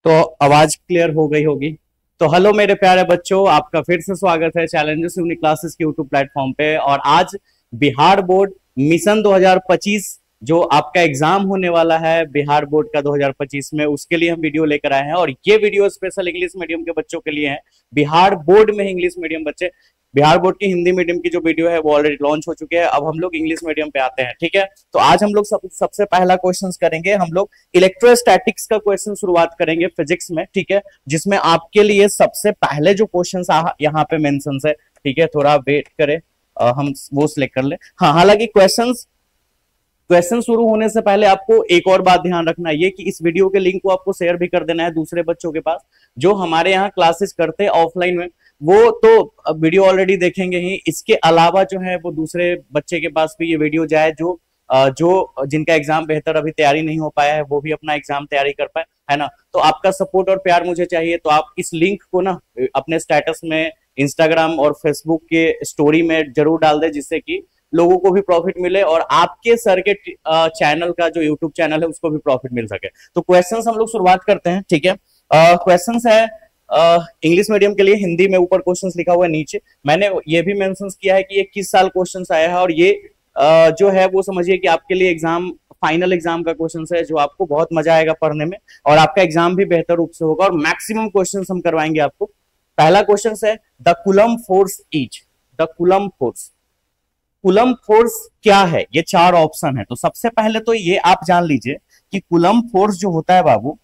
तो आवाज क्लियर हो गई होगी। तो हेलो मेरे प्यारे बच्चों, आपका फिर से स्वागत है चैलेंजेस यूनिक क्लासेस के यूट्यूब प्लेटफॉर्म पे। और आज बिहार बोर्ड मिशन 2025 जो आपका एग्जाम होने वाला है बिहार बोर्ड का 2025 में, उसके लिए हम वीडियो लेकर आए हैं। और ये वीडियो स्पेशल इंग्लिश मीडियम के बच्चों के लिए है। बिहार बोर्ड में इंग्लिश मीडियम बच्चे, बिहार बोर्ड की हिंदी मीडियम की जो वीडियो है वो ऑलरेडी लॉन्च हो चुके हैं। अब हम लोग इंग्लिश मीडियम पे आते हैं, ठीक है। तो आज हम लोग सबसे पहला क्वेश्चन करेंगे। हम लोग इलेक्ट्रोस्टैटिक्स का क्वेश्चन शुरुआत करेंगे फिजिक्स में, ठीक है, जिसमें आपके लिए सबसे पहले जो क्वेश्चन यहाँ पे मेंशन है, ठीक है, थोड़ा वेट करें, हम वो सिलेक्ट कर ले। हाँ, हालांकि क्वेश्चन शुरू होने से पहले आपको एक और बात ध्यान रखना है, ये कि इस वीडियो के लिंक को आपको शेयर भी कर देना है दूसरे बच्चों के पास जो हमारे यहाँ क्लासेस करते हैं ऑफलाइन में। वो तो वीडियो ऑलरेडी देखेंगे ही, इसके अलावा जो है वो दूसरे बच्चे के पास भी ये वीडियो जाए जो जिनका एग्जाम बेहतर अभी तैयारी नहीं हो पाया है, वो भी अपना एग्जाम तैयारी कर पाए, है ना। तो आपका सपोर्ट और प्यार मुझे चाहिए, तो आप इस लिंक को ना अपने स्टेटस में, इंस्टाग्राम और फेसबुक के स्टोरी में जरूर डाल दे, जिससे कि लोगों को भी प्रॉफिट मिले और आपके सर के चैनल का जो यूट्यूब चैनल है उसको भी प्रॉफिट मिल सके। तो क्वेश्चंस हम लोग शुरुआत करते हैं, ठीक है। क्वेश्चंस है इंग्लिश मीडियम के लिए, हिंदी में ऊपर क्वेश्चंस लिखा हुआ है नीचे। मैंने ये भी मेंशन किया है कि ये किस साल क्वेश्चंस आया है, और ये जो है वो समझिए कि आपके लिए एग्जाम, फाइनल एग्जाम का क्वेश्चन है, जो आपको बहुत मजा आएगा पढ़ने में और आपका एग्जाम भी बेहतर रूप से होगा और मैक्सिमम क्वेश्चन हम करवाएंगे आपको। पहला क्वेश्चन है the coulomb force is, the coulomb force, coulomb force क्या है, ये चार ऑप्शन है। तो सबसे पहले तो ये आप जान लीजिए कि कूलम फोर्स जो होता है बाबू,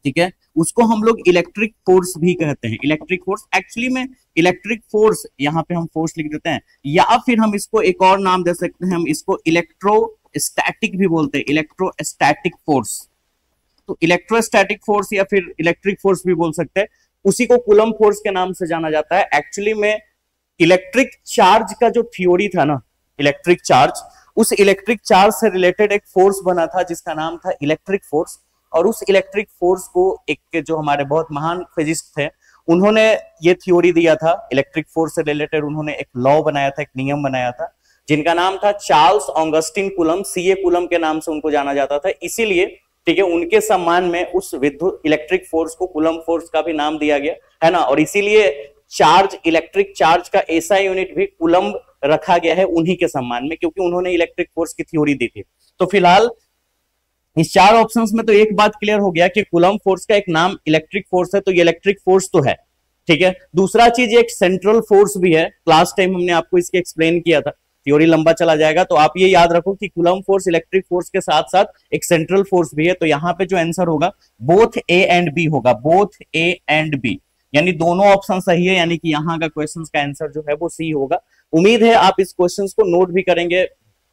ठीक है, उसको हम लोग इलेक्ट्रिक फोर्स भी कहते हैं। इलेक्ट्रिक फोर्स एक्चुअली में, इलेक्ट्रिक फोर्स यहाँ पे हम फोर्स लिख देते हैं, या फिर हम इसको एक और नाम दे सकते हैं, हम इसको इलेक्ट्रोस्टैटिक भी बोलते हैं, इलेक्ट्रोस्टैटिक फोर्स। तो इलेक्ट्रोस्टैटिक फोर्स या फिर इलेक्ट्रिक फोर्स भी बोल सकते हैं, उसी को कूलम फोर्स के नाम से जाना जाता है। एक्चुअली में इलेक्ट्रिक चार्ज का जो थ्योरी था ना, इलेक्ट्रिक चार्ज, उस इलेक्ट्रिक चार्ज से रिलेटेड एक फोर्स बना था जिसका नाम था इलेक्ट्रिक फोर्स। और उस इलेक्ट्रिक फोर्स को एक जो हमारे बहुत महान फिजिस्ट थे, उन्होंने ये थ्योरी दिया था इलेक्ट्रिक फोर्स से रिलेटेड। उन्होंने एक लॉ बनाया था, एक नियम बनाया था, जिनका नाम था Charles Augustin coulomb, CA coulomb के नाम से उनको जाना जाता था। इसीलिए, ठीक है, उनके सम्मान में उस विद्युत इलेक्ट्रिक फोर्स को कूलम फोर्स का भी नाम दिया गया, है ना। और इसीलिए चार्ज, इलेक्ट्रिक चार्ज का ऐसा यूनिट भी कूलम रखा गया है उन्हीं के सम्मान में, क्योंकि उन्होंने इलेक्ट्रिक फोर्स की थ्योरी दी थी। तो फिलहाल इस चार ऑप्शंस में तो एक बात क्लियर हो गया कि कूलम फोर्स का एक नाम इलेक्ट्रिक फोर्स है, तो ये इलेक्ट्रिक फोर्स तो है, ठीक है। दूसरा चीज, एक सेंट्रल फोर्स भी है। क्लास टाइम हमने आपको इसके एक्सप्लेन किया था, थ्योरी लंबा चला जाएगा, तो आप ये याद रखो कि कूलम फोर्स इलेक्ट्रिक फोर्स के साथ साथ एक सेंट्रल फोर्स भी है। तो यहाँ पे जो आंसर होगा बोथ ए एंड बी होगा, बोथ ए एंड बी, यानी दोनों ऑप्शन सही है, यानी कि यहाँ का क्वेश्चन का आंसर जो है वो सी होगा। उम्मीद है आप इस क्वेश्चन को नोट भी करेंगे,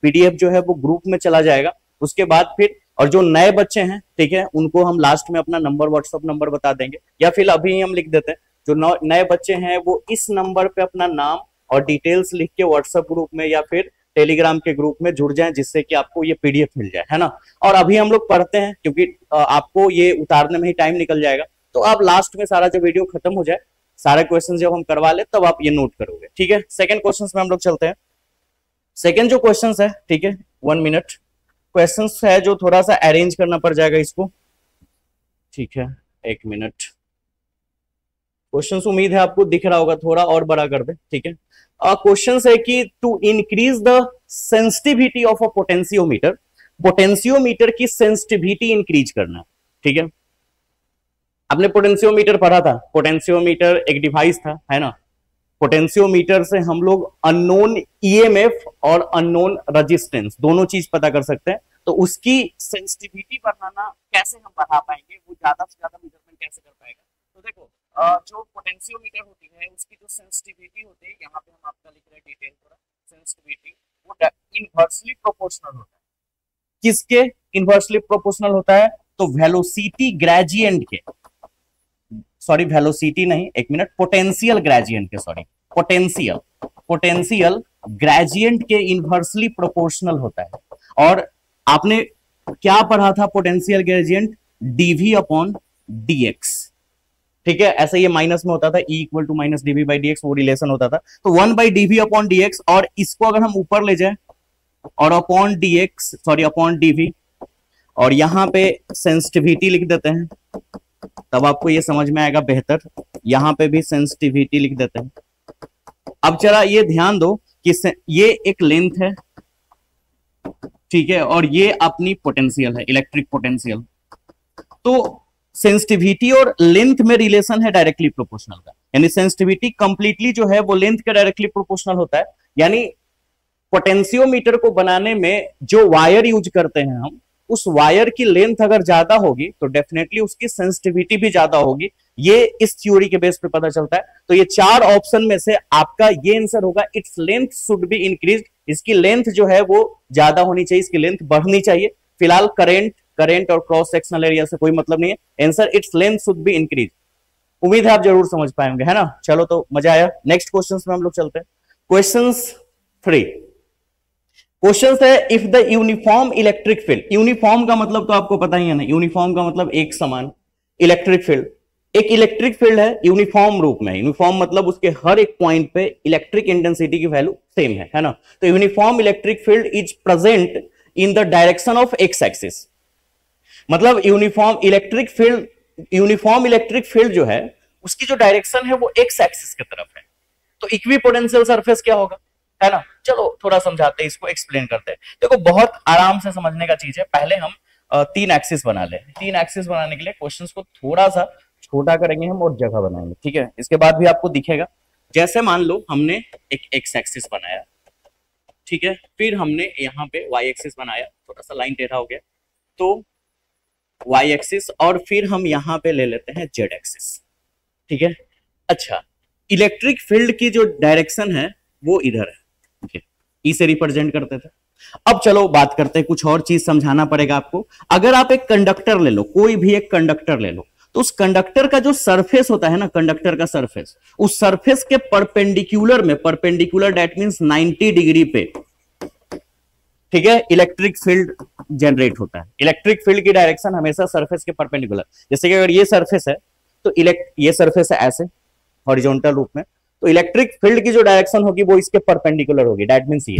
पीडीएफ जो है वो ग्रुप में चला जाएगा उसके बाद फिर। और जो नए बच्चे हैं, ठीक है, उनको हम लास्ट में अपना नंबर, व्हाट्सएप नंबर बता देंगे, या फिर अभी हम लिख देते हैं। जो नए बच्चे हैं वो इस नंबर पे अपना नाम और डिटेल्स लिख के व्हाट्सएप ग्रुप में या फिर टेलीग्राम के ग्रुप में जुड़ जाएं, जिससे कि आपको ये पीडीएफ मिल जाए, है ना। और अभी हम लोग पढ़ते हैं, क्योंकि आपको ये उतारने में ही टाइम निकल जाएगा, तो आप लास्ट में सारा जो वीडियो खत्म हो जाए, सारे क्वेश्चन जब हम करवा ले तब आप ये नोट करोगे, ठीक है। सेकंड क्वेश्चन में हम लोग चलते हैं। सेकंड जो क्वेश्चन है, ठीक है, 1 मिनट क्वेश्चन है जो थोड़ा सा अरेंज करना पड़ जाएगा इसको, ठीक है, 1 मिनट। क्वेश्चन उम्मीद है आपको दिख रहा होगा, थोड़ा और बड़ा कर दे, ठीक है। क्वेश्चन है कि to increase the sensitivity of a potentiometer, potentiometer की सेंसिटिविटी इंक्रीज करना, ठीक है। आपने पोटेंशियोमीटर पढ़ा था, पोटेंशियोमीटर एक डिवाइस था, है ना। पोटेंशियोमीटर से हम लोग अननोन ईएमएफ और अननोन रेजिस्टेंस दोनों चीज पता कर सकते हैं। तो उसकी सेंसिटिविटी बढ़ाना कैसे हम बढ़ा पाएंगे, वो ज्यादा से ज्यादा मेजरमेंट कैसे कर पाएगा। तो देखो, जो पोटेंशियोमीटर होती है उसकी जो सेंसिटिविटी होती है, यहाँ पे हम आपका लिख रहे हैं डिटेल थोड़ा, सेंसिटिविटी वो इनवर्सली प्रोपोर्शनल होता है। किसके इनवर्सली प्रोपोर्शनल होता है? तो वेलोसिटी ग्रेडियंट के, सॉरी वेलोसिटी नहीं, 1 मिनट, पोटेंशियल ग्रेडियंट के, सॉरी पोटेंशियल ग्रेडियंट के इनवर्सली प्रोपोर्शनल होता है। और आपने क्या पढ़ा था potential gradient? DV upon DX, ठीक है। ऐसे ये माइनस में होता था, E equal to minus DV by DX, वो रिलेशन होता था। तो 1 बाई डीवी अपॉन डीएक्स, और इसको अगर हम ऊपर ले जाए और upon DX, sorry upon DV, और यहां पे सेंसिटिविटी लिख देते हैं, तब आपको ये समझ में आएगा बेहतर। यहां पे भी सेंसिटिविटी लिख देते हैं। अब जरा ये ध्यान दो कि ये एक लेंथ है, ठीक है, और ये अपनी पोटेंशियल है, इलेक्ट्रिक पोटेंशियल। तो सेंसिटिविटी और लेंथ में रिलेशन है डायरेक्टली प्रोपोर्शनल का, यानी सेंसिटिविटी कंप्लीटली जो है वो लेंथ के डायरेक्टली प्रोपोर्शनल होता है। यानी पोटेंशियोमीटर को बनाने में जो वायर यूज करते हैं हम, उस वायर की लेंथ अगर ज्यादा होगी तो डेफिनेटली उसकी सेंसिटिविटी भी ज्यादा होगी। ये इस थ्योरी के बेस पे पता चलता है। तो ये चार ऑप्शन में से आपका ये आंसर होगा, its length should be increase. इसकी लेंथ जो है वो ज्यादा होनी चाहिए, इसकी लेंथ बढ़नी चाहिए। फिलहाल करंट और क्रॉस सेक्शनल एरिया से कोई मतलब नहीं है। Answer its length should be increase. उम्मीद है आप जरूर समझ पाएंगे, है ना। चलो तो मजा आया। नेक्स्ट क्वेश्चन में हम लोग चलते हैं। क्वेश्चन 3 क्वेश्चन है, if the uniform electric field, uniform का मतलब तो आपको पता ही है ना, यूनिफॉर्म का मतलब एक समान। इलेक्ट्रिक फील्ड, एक इलेक्ट्रिक फील्ड है यूनिफॉर्म रूप में। यूनिफॉर्म मतलब उसके हर एक पॉइंट पे इलेक्ट्रिक इंटेंसिटी की वैल्यू सेम है ना। तो uniform electric field is present in the direction of x axis. मतलब यूनिफॉर्म इलेक्ट्रिक फील्ड जो है उसकी जो डायरेक्शन है वो एक्स एक्सिस की तरफ है। तो इक्विपोटेंशियल सरफेस क्या होगा, है ना। चलो थोड़ा समझाते हैं, इसको एक्सप्लेन करते हैं। देखो बहुत आराम से समझने का चीज है। पहले हम 3 एक्सिस बना ले। 3 एक्सिस बनाने के लिए क्वेश्चंस को थोड़ा सा छोटा करेंगे हम और जगह बनाएंगे, ठीक है। इसके बाद भी आपको दिखेगा। जैसे मान लो हमने एक एक्स एक्सिस बनाया, ठीक है, फिर हमने यहाँ पे वाई एक्सिस बनाया, थोड़ा सा लाइन टेढ़ा हो गया तो वाई एक्सिस, और फिर हम यहाँ पे ले लेते हैं जेड एक्सिस, ठीक है। अच्छा, इलेक्ट्रिक फील्ड की जो डायरेक्शन है वो इधर है, ठीक है, ई से रिप्रेजेंट करते थे। अब चलो बात करते हैं, कुछ और चीज समझाना पड़ेगा आपको। अगर आप एक कंडक्टर ले लो, कोई भी एक कंडक्टर ले लो, तो उस कंडक्टर का जो सरफेस होता है ना, कंडक्टर का सरफेस, उस सरफेस के परपेंडिकुलर में, परपेंडिकुलर दैट मींस 90 डिग्री पे, ठीक है, इलेक्ट्रिक फील्ड जनरेट होता है। इलेक्ट्रिक फील्ड की डायरेक्शन हमेशा सरफेस के परपेंडिकुलर। जैसे कि अगर ये सरफेस है तो ये सरफेस है ऐसे हॉरिजॉन्टल रूप में, तो इलेक्ट्रिक फील्ड की जो डायरेक्शन होगी वो इसके परपेंडिकुलर होगी, दैट मींस ये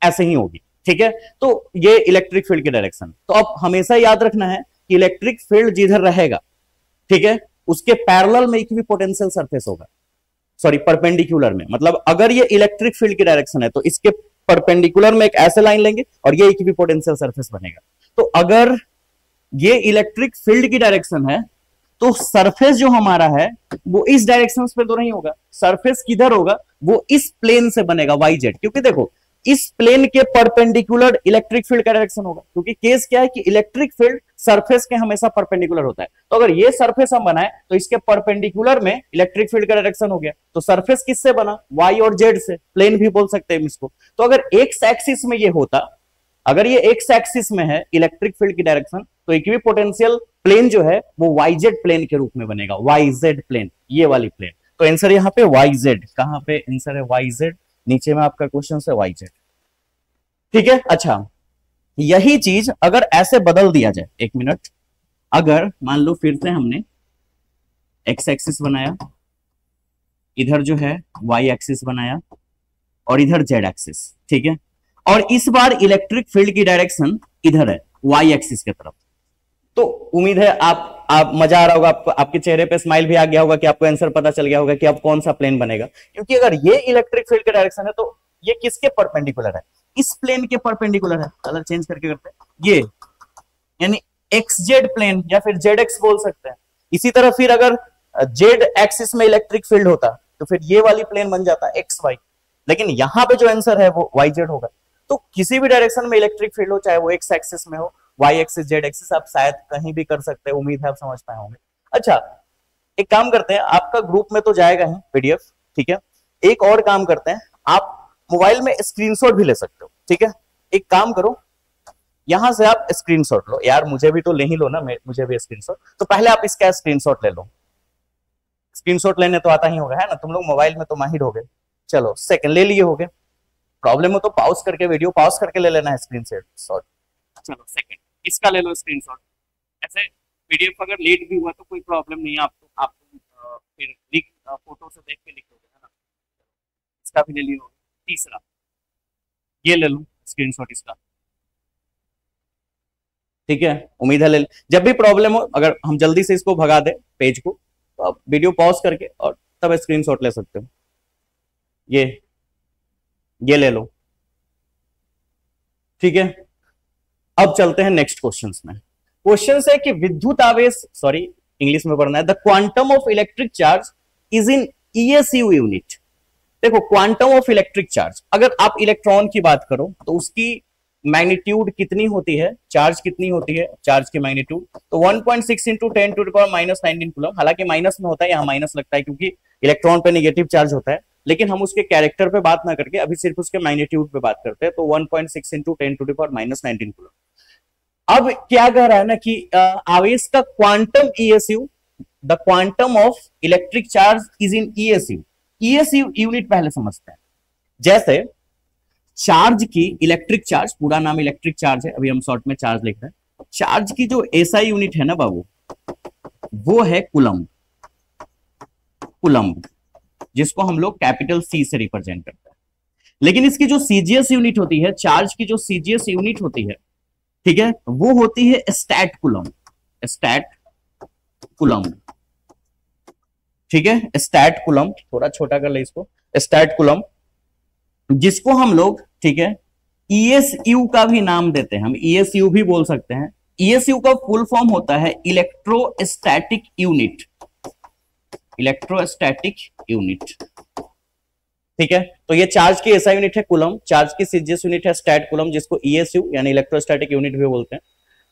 ऐसे ही होगी, ठीक है। तो ये इलेक्ट्रिक फील्ड की डायरेक्शन। तो अब हमेशा याद रखना है कि इलेक्ट्रिक फील्ड जिधर रहेगा, ठीक है, उसके पैरेलल में इक्विपोटेंशियल सरफेस होगा, सॉरी परपेंडिकुलर में। मतलब अगर ये इलेक्ट्रिक फील्ड की डायरेक्शन है तो इसके परपेंडिकुलर में एक ऐसे लाइन लेंगे और ये इक्विपोटेंशियल सरफेस बनेगा। तो अगर ये इलेक्ट्रिक फील्ड की डायरेक्शन है तो सरफेस जो हमारा है वो इस डायरेक्शन पे तो नहीं होगा। सरफेस किधर होगा, वो इस प्लेन से बनेगा, वाई जेड। क्योंकि देखो इस प्लेन के परपेंडिकुलर इलेक्ट्रिक फील्ड का डायरेक्शन होगा, क्योंकि केस क्या है कि इलेक्ट्रिक फील्ड सरफेस के हमेशा परपेंडिकुलर होता है। तो अगर ये सरफेस हम बनाए तो इसके परपेंडिकुलर में इलेक्ट्रिक फील्ड का डायरेक्शन हो गया। तो सरफेस किससे बना, वाई और जेड से, प्लेन भी बोल सकते हैं इसको। तो अगर एक्स एक्सिस में ये होता, अगर ये एक्स एक्सिस में है इलेक्ट्रिक फील्ड की डायरेक्शन, तो इक्विपोटेंशियल प्लेन जो है वो वाई जेड प्लेन के रूप में बनेगा, वाई जेड प्लेन, ये वाली प्लेन। तो आंसर यहाँ पे वाई जेड, कहां पे आंसर है वाई जेड, नीचे में आपका क्वेश्चन है वाई जेड, ठीक है। अच्छा, यही चीज अगर ऐसे बदल दिया जाए, एक मिनट, अगर मान लो फिर से हमने एक्स एक्सिस बनाया, इधर जो है वाई एक्सिस बनाया और इधर जेड एक्सिस, ठीक है, और इस बार इलेक्ट्रिक फील्ड की डायरेक्शन इधर है वाई एक्सिस की तरफ। तो उम्मीद है आप मजा आ रहा होगा आपको, आपके चेहरे पे स्माइल भी आ गया होगा कि आपको आंसर पता चल गया होगा कि अब कौन सा प्लेन बनेगा। क्योंकि अगर ये इलेक्ट्रिक फील्ड की डायरेक्शन है तो ये किसके परपेंडिकुलर है, इस प्लेन के परपेंडिकुलर है। कलर चेंज करके करते हैं, ये यानी एक्स जेड प्लेन या फिर जेड एक्स बोल सकते हैं। इसी तरह फिर अगर जेड एक्सिस में इलेक्ट्रिक फील्ड होता तो फिर ये वाली प्लेन बन जाता एक्स वाई, लेकिन यहां पे जो आंसर है वो वाई जेड होगा। तो किसी भी डायरेक्शन में इलेक्ट्रिक फील्ड हो, चाहे वो एक्स एक्सिस में हो, वाई एक्सिस, जेड एक्सिस, आप शायद कहीं भी कर सकते हैं। उम्मीद है आप समझ पाए होंगे। अच्छा, एक काम करते हैं, आपका ग्रुप में तो जाएगा ही पीडीएफ, ठीक है। एक और काम करते हैं, आप मोबाइल में स्क्रीनशॉट भी ले सकते हो, ठीक है। एक काम करो, यहां से आप स्क्रीनशॉट लो। यार मुझे भी तो ले ही लो ना, मुझे भी स्क्रीनशॉट। तो पहले आप इसका स्क्रीनशॉट ले लो। स्क्रीनशॉट लेने तो आता ही होगा, है ना, तुम लोग मोबाइल में तो माहिर हो गए। चलो सेकंड ले लिए होगे, प्रॉब्लम हो तो पॉज करके, वीडियो पॉज करके ले लेना है स्क्रीनशॉट। चलो सेकंड इसका ले लो स्क्रीनशॉट। ऐसे पीडीएफ अगर लेट भी हुआ तो कोई प्रॉब्लम नहीं है, आप फिर फोटो से देख के लिख दोगे, है ना। इसका भी ले लियो। तीसरा ये ले लो स्क्रीनशॉट इसका, ठीक है, उम्मीद है जब भी प्रॉब्लम हो, अगर हम जल्दी से इसको भगा दे पेज को, तो आप वीडियो पॉज करके और तब स्क्रीनशॉट ले सकते हो। ये ले लो, ठीक है। अब चलते हैं नेक्स्ट क्वेश्चंस में। क्वेश्चन है कि विद्युत आवेश, सॉरी इंग्लिश में पढ़ना है, the quantum of electric charge is in ईएसयू unit. देखो क्वांटम ऑफ इलेक्ट्रिक चार्ज, अगर आप इलेक्ट्रॉन की बात करो तो उसकी मैग्नीट्यूड कितनी होती है, चार्ज कितनी होती है, चार्ज की मैग्नीट्यूड तो 1.6 into 10 to the power -19 coulomb. हालांकि माइनस में होता है, यहां माइनस लगता है क्योंकि इलेक्ट्रॉन पे नेगेटिव चार्ज होता है, लेकिन हम उसके कैरेक्टर पे बात ना करके अभी सिर्फ उसके मैग्नीट्यूड पे बात करते हैं। तो 1.6 into 10 to the power -19 coulomb. अब क्या कह रहा है ना कि आवेश का quantum ESU, the quantum of electric charge is in ESU. ESU unit पहले समझते हैं। जैसे चार्ज की, इलेक्ट्रिक चार्ज पूरा नाम इलेक्ट्रिक चार्ज है, अभी हम शॉर्ट में चार्ज लिख रहे हैं। चार्ज की जो एसआई यूनिट है ना बाबू, वो है कूलम। कूलम जिसको हम लोग कैपिटल सी से रिप्रेजेंट करते हैं। लेकिन इसकी जो सीजीएस यूनिट होती है, चार्ज की जो सीजीएस यूनिट होती है, ठीक है, वो होती है स्टैट कूलम। स्टैट कूलम, ठीक है, स्टैट कूलम, थोड़ा छोटा कर ले इसको, स्टैट कूलम, जिसको हम लोग, ठीक है, ईएसयू का भी नाम देते हैं, हम ईएसयू भी बोल सकते हैं। ईएसयू का फुल फॉर्म होता है इलेक्ट्रोस्टैटिक यूनिट। इलेक्ट्रोस्टैटिक यूनिट, ठीक है। तो ये चार्ज की एसआई यूनिट है कूलम, चार्ज की सीजीएस यूनिट है स्टैट कूलम, जिसको ईएसयू यानी इलेक्ट्रोस्टैटिक यूनिट भी बोलते हैं।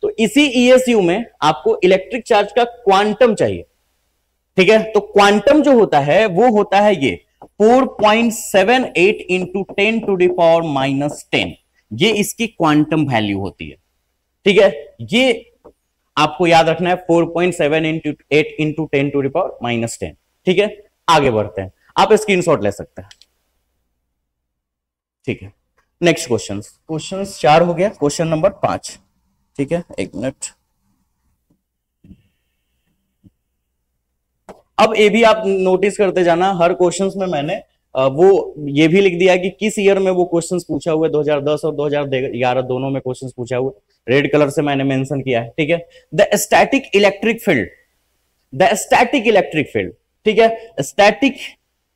तो इसी ईएसयू में आपको इलेक्ट्रिक चार्ज का क्वांटम चाहिए, ठीक है। तो क्वांटम जो होता है वो होता है ये 4.78 इंटू 10 टू द पावर -10, ये इसकी क्वांटम वैल्यू होती है, ठीक है। ये आपको याद रखना है 4.78 इंटू 10 टू द पावर -10, ठीक है। आगे बढ़ते हैं, आप स्क्रीनशॉट ले सकते हैं, ठीक है। नेक्स्ट क्वेश्चन 4 हो गया, क्वेश्चन नंबर 5, ठीक है, एक मिनट। अब ये भी आप नोटिस करते जाना, हर क्वेश्चंस में मैंने वो ये भी लिख दिया कि किस ईयर में वो क्वेश्चंस पूछा हुआ है। 2010 और 2011 दोनों में क्वेश्चंस पूछा हुआ है, रेड कलर से मैंने मेंशन किया है, ठीक है। The static electric field, the static electric field, ठीक है।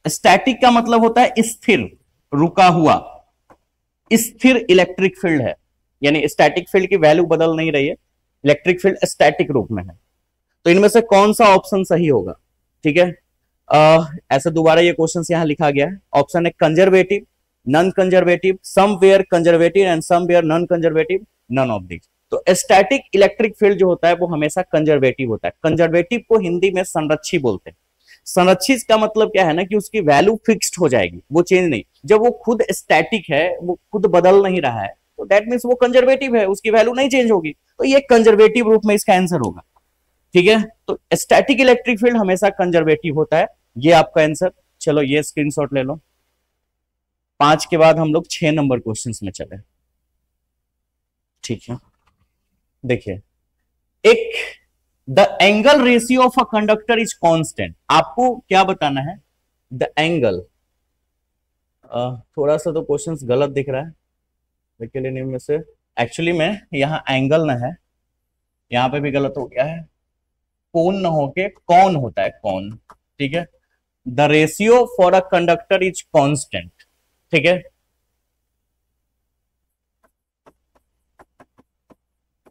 स्टैटिक का मतलब होता है स्थिर, रुका हुआ, स्थिर इलेक्ट्रिक फील्ड है, यानी स्टैटिक फील्ड की वैल्यू बदल नहीं रही है, इलेक्ट्रिक फील्ड स्टैटिक रूप में है। तो इनमें से कौन सा ऑप्शन सही होगा, ठीक है। ऐसे दोबारा ये क्वेश्चन यहां लिखा गया है। ऑप्शन है conservative, non conservative, somewhere conservative and somewhere non conservative, none of this. तो स्टैटिक इलेक्ट्रिक फील्ड जो होता है वो हमेशा कंजर्वेटिव होता है। कंजर्वेटिव को हिंदी में संरक्षी बोलते हैं। संरक्षित का मतलब क्या है ना कि उसकी वैल्यू फिक्स्ड हो जाएगी, वो चेंज नहीं। जब वो खुद स्टैटिक है, वो खुद बदल नहीं रहा है, तो दैट मीन्स वो कंजर्वेटिव है, उसकी वैल्यू नहीं चेंज होगी। तो ये कंजर्वेटिव रूप में इसका आंसर होगा, ठीक है। तो स्टैटिक इलेक्ट्रिक फील्ड हमेशा कंजर्वेटिव होता है, ये आपका आंसर। चलो ये स्क्रीनशॉट ले लो। 5 के बाद हम लोग 6 नंबर क्वेश्चंस में चले, ठीक है। देखिए, एक the angle ratio of a conductor is constant. आपको क्या बताना है, द एंगल। थोड़ा सा तो क्वेश्चंस गलत दिख रहा है, लेकिन इनमें से एक्चुअली में यहां एंगल ना है, यहां पे भी गलत हो गया है, कोन न होके कौन होता है, कौन, ठीक है। The ratio for a conductor is constant, ठीक है।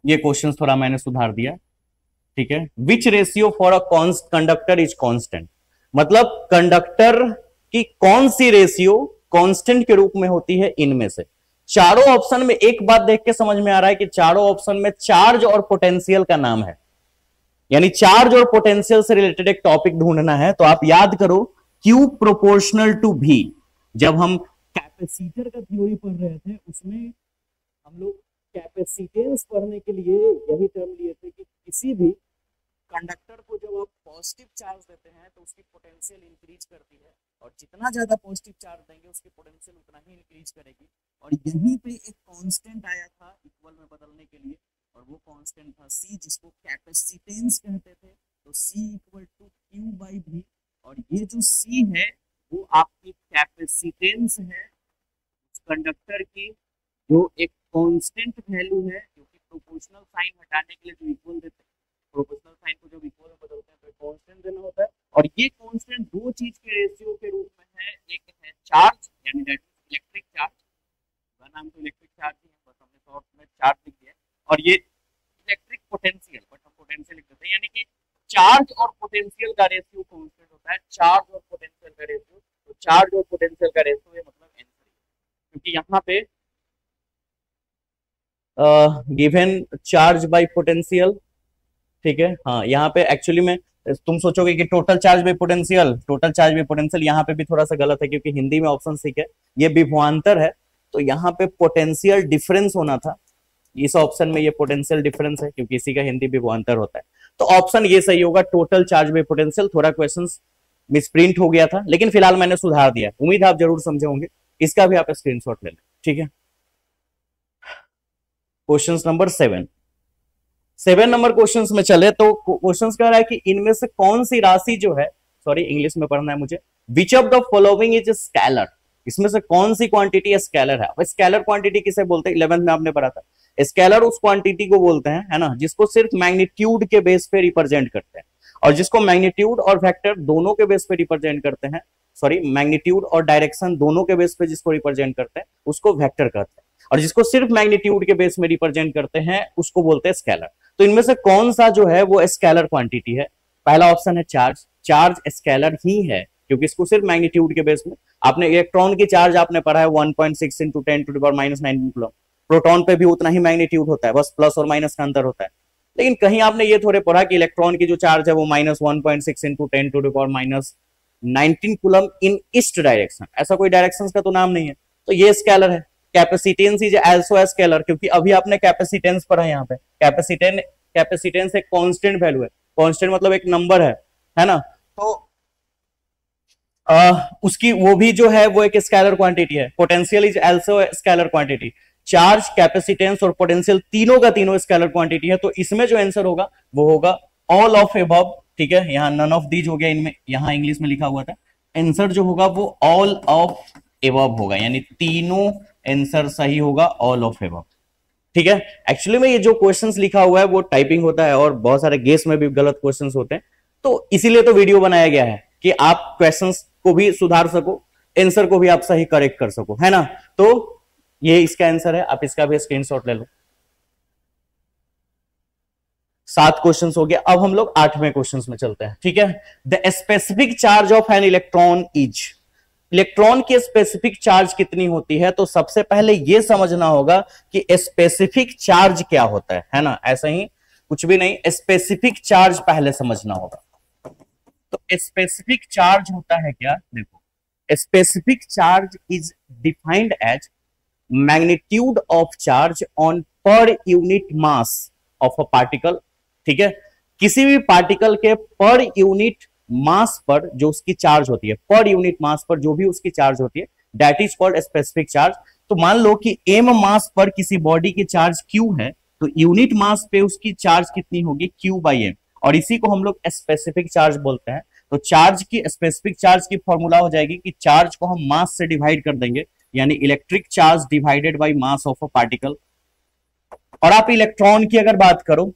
ये क्वेश्चन थोड़ा मैंने सुधार दिया, ठीक है। विच ratio for a conductor is constant, मतलब कंडक्टर की कौन सी रेशियो कांस्टेंट के रूप में होती है इनमें से। चारों ऑप्शन में एक बात देख के समझ में आ रहा है कि चारों ऑप्शन में चार्ज और पोटेंशियल का नाम है, यानी चार्ज और पोटेंशियल से रिलेटेड एक टॉपिक ढूंढना है। तो आप याद करो Q प्रोपोर्शनल टू V। जब हम कैपेसिटर का थ्योरी पढ़ रहे थे उसमें हम लोग कैपेसिटेंस पढ़ने के लिए यही टर्म लिए थे कि किसी भी कंडक्टर को जब आप पॉजिटिव चार्ज देते हैं तो उसकी पोटेंशियल इंक्रीज करती है, और जितना ज्यादा पॉजिटिव चार्ज देंगे उसकी पोटेंशियल उतना ही इंक्रीज करेगी। और यहीं पे एक कांस्टेंट आया था इक्वल में बदलने के लिए, और वो कांस्टेंट था C, जिसको कैपेसिटेंस कहते थे। तो C equal to Q by V, और ये जो C है वो आपकी कैपेसिटेंस है कंडक्टर की, जो एक कांस्टेंट वैल्यू है, जो कि प्रोपोर्शनल साइन हटाने के लिए जो इक्वल देते हैं, प्रोपोर्शनल साइन को जब इक्वल में बदलते हैं तो कांस्टेंट देना होता है, और ये कांस्टेंट दो चीज के रेशियो के रूप में है, एक है चार्ज यानी दैट इज इलेक्ट्रिक चार्ज, नाम तो इलेक्ट्रिक चार्ज ही है, बस हमने शॉर्ट में चार्ज लिख दिया, और ये इलेक्ट्रिक पोटेंशियल, बट हम पोटेंशियल लिख देते हैं, यानी कि चार्ज और पोटेंशियल का रेशियो कांस्टेंट होता है, चार्ज और पोटेंशियल का रेशियो, तो चार्ज और पोटेंशियल का रेशियो ये मतलब आंसर है, क्योंकि यहाँ पे गिवन चार्ज बाय पोटेंशियल, ठीक है, हाँ यहाँ पे एक्चुअली में तुम सोचोगे कि total charge by potential, total charge by potential यहाँ पे भी थोड़ा सा गलत है, क्योंकि हिंदी में ऑप्शन ठीक है, ये विभवांतर है, तो यहाँ पे पोटेंशियल डिफरेंस होना था, इस ऑप्शन में ये पोटेंशियल डिफरेंस है, क्योंकि इसी का हिंदी विभवांतर होता है, तो ऑप्शन ये सही होगा, टोटल चार्ज बाय पोटेंशियल। थोड़ा क्वेश्चन मिसप्रिंट हो गया था, लेकिन फिलहाल मैंने सुधार दिया, उम्मीद आप जरूर समझे होंगे, इसका भी आप स्क्रीनशॉट ले लें, ठीक है। क्वेश्चन नंबर 7 नंबर क्वेश्चंस में चले तो क्वेश्चंस कह रहा है कि इनमें से कौन सी राशि जो है, सॉरी इंग्लिश में पढ़ना है मुझे, which of the following is scalar, इसमें से कौन सी क्वांटिटी स्केलर है। अब स्केलर क्वांटिटी किसे बोलते हैं, 11th में आपने पढ़ा था, स्केलर उस क्वांटिटी को बोलते हैं, है ना, जिसको सिर्फ मैग्नीट्यूड के बेस पे रिप्रेजेंट करते हैं, और जिसको मैग्नीट्यूड और वेक्टर दोनों के बेस पे रिप्रेजेंट करते हैं, सॉरी मैग्नीट्यूड और डायरेक्शन दोनों के बेस पे जिसको रिप्रेजेंट करते हैं उसको वेक्टर कहते हैं, और जिसको सिर्फ मैग्नीट्यूड के बेस में रिप्रेजेंट करते हैं उसको बोलते हैं स्केलर। तो इनमें से कौन सा जो है वो स्केलर क्वांटिटी है, पहला ऑप्शन है चार्ज, चार्ज स्केलर ही है, क्योंकि इसको सिर्फ मैग्नीट्यूड के बेस में, आपने इलेक्ट्रॉन की चार्ज आपने पढ़ा है 1.6 इंटू 10⁻⁹ कूलम, प्रोटॉन पे भी उतना ही मैग्नीट्यूड होता है, बस प्लस और माइनस का अंतर होता है, लेकिन कहीं आपने ये थोड़े पढ़ा कि इलेक्ट्रॉन की जो चार्ज है वो -1.6 इंटू 10⁻⁹ कूलम इन ईस्ट डायरेक्शन, ऐसा कोई डायरेक्शन का तो नाम नहीं है, तो ये स्केलर है। कैपेसिटेंस इज आल्सो स्केलर, क्योंकि अभी आपने कैपेसिटेंस पढ़ा है, यहाँ पे कैपेसिटेंस एक कांस्टेंट वैल्यू है, कांस्टेंट मतलब एक नंबर है ना, तो उसकी वो भी जो है वो एक स्केलर क्वांटिटी है। Potential is also scalar quantity, charge capacitance और पोटेंशियल तीनों का तीनों स्केलर क्वांटिटी है, तो इसमें जो आंसर होगा वो होगा ऑल ऑफ एबव, ठीक है, यहाँ नन ऑफ दीज हो गया, इनमें यहाँ इंग्लिश में लिखा हुआ था, आंसर जो होगा वो ऑल ऑफ एबव होगा, यानी तीनों आंसर सही होगा, ऑल ऑफ एबव, ठीक है। एक्चुअली में ये जो क्वेश्चंस लिखा हुआ है वो टाइपिंग होता है, और बहुत सारे गेस में भी गलत क्वेश्चंस होते हैं, तो इसीलिए तो वीडियो बनाया गया है कि आप क्वेश्चंस को भी सुधार सको, आंसर को भी आप सही करेक्ट कर सको, है ना। तो ये इसका आंसर है, आप इसका भी स्क्रीनशॉट ले लो। 7 क्वेश्चंस हो गया, अब हम लोग 8वें क्वेश्चंस में चलते हैं, ठीक है। The specific charge of an electron is, electron की स्पेसिफिक चार्ज कितनी होती है, तो सबसे पहले यह समझना होगा कि स्पेसिफिक चार्ज क्या होता है ना, ऐसा ही कुछ भी नहीं, स्पेसिफिक चार्ज पहले समझना होगा। तो स्पेसिफिक चार्ज होता है क्या, देखो, specific charge is defined as magnitude of charge on per unit mass of a particle, ठीक है, किसी भी पार्टिकल के पर यूनिट मास पर जो उसकी चार्ज होती है, पर यूनिट मास पर जो भी उसकी चार्ज होती है, that is called specific charge. तो मान लो कि m मास पर किसी बॉडी की चार्ज q है, तो यूनिट मास पे उसकी चार्ज कितनी होगी, q/m, और इसी को हम लोग स्पेसिफिक चार्ज बोलते हैं। तो चार्ज की, स्पेसिफिक चार्ज की फॉर्मूला हो जाएगी कि चार्ज को हम मास से डिवाइड कर देंगे, यानी electric charge divided by mass of a particle. और आप इलेक्ट्रॉन की अगर बात करो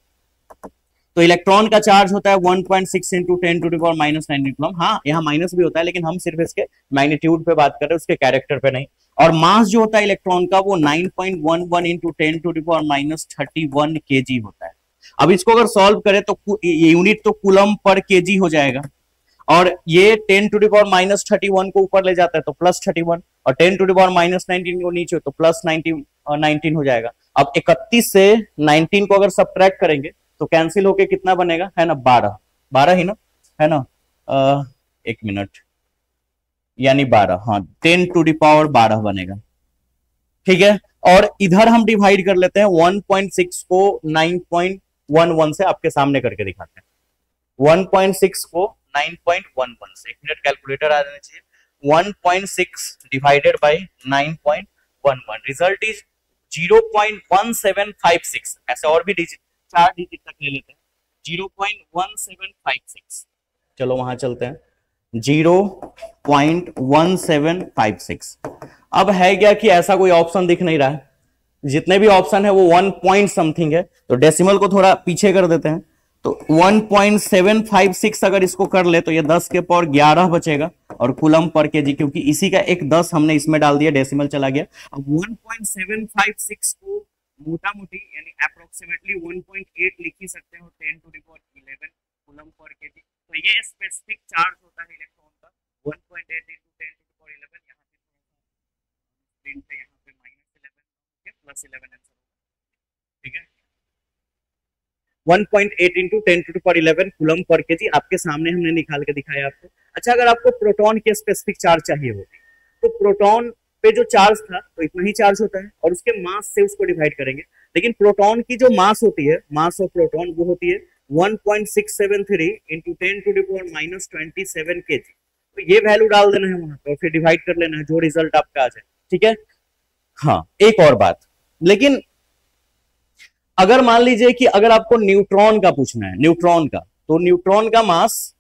तो इलेक्ट्रॉन का चार्ज होता है 1.6 इंटू 10⁻⁹ कूलम, हाँ यहाँ माइनस भी होता है, लेकिन हम सिर्फ इसके मैग्नीट्यूड पे बात कर रहे हैं, उसके कैरेक्टर पे नहीं। और मास जो होता है इलेक्ट्रॉन का वो 9.11 इंटू 10⁻31 kg होता है। अब इसको अगर सॉल्व करें तो यूनिट तो कूलम पर केजी हो जाएगा, और ये 10⁻31 को ऊपर ले जाता है तो +31, और 10⁻19 को नीचे तो +19 हो जाएगा। अब 31 से 19 को अगर सब्ट्रैक्ट करेंगे तो कैंसिल होके कितना बनेगा, है ना, 12 ही ना, है ना, एक मिनट, यानी 12, हाँ 10⁻12 बनेगा, ठीक है। और इधर हम डिवाइड कर लेते हैं 1.6 को 9.11 से, आपके सामने करके दिखाते हैं। 1.6 को 9.11 से, एक मिनट कैलकुलेटर आ जाना चाहिए, 1.6 डिवाइडेड बाय 9.11, रिजल्ट इज 0.1756, ऐसे और भी डिजिट, 4 डिजिट तक ले लेते हैं, 0.1756, चलो वहां चलते हैं, 0.1756। अब है क्या कि ऐसा कोई ऑप्शन दिख नहीं रहा है, जितने भी ऑप्शन है वो 1 पॉइंट समथिंग है, तो डेसिमल को थोड़ा पीछे कर देते हैं, तो 1.756 अगर इसको कर ले तो ये 10 के पावर 11 बचेगा, और कूलम पर केजी, क्योंकि इसी का एक 10 हमने इसमें डाल दिया, डेसिमल चला गया। अब 1.756 को मोटा मोटी यानी अप्रोक्सीमेटली 1.8 लिख ही सकते हो 10 to the power 11 coulomb per KG. तो ये स्पेसिफिक चार्ज होता है इलेक्ट्रॉन का 1.8 into 10 to the power 11। यहाँ पे स्क्रीन पे यहाँ पे -11 +11 आंसर, ठीक है। 1.8 into 10 to the power 11 coulomb per KG आपके सामने हमने निकाल के दिखाया आपको। अच्छा, अगर आपको प्रोटॉन के स्पेसिफिक चार्ज चाहिए होती तो प्रोटॉन पे जो चार्ज था तो इतना ही चार्ज होता है और उसके मास से उसको डिवाइड करेंगे, लेकिन प्रोटॉन की जो मास होती है, मास ऑफ प्रोटॉन, वो होती है 1.673 into 10 to the power -27 kg। तो ये वैल्यू डाल देना है वहां पर और फिर डिवाइड कर लेना है, जो रिजल्ट आपका आ जाए, ठीक है। हाँ, एक और बात, लेकिन अगर मान लीजिए कि अगर आपको न्यूट्रॉन का पूछना है, न्यूट्रॉन का, तो न्यूट्रॉन का मास,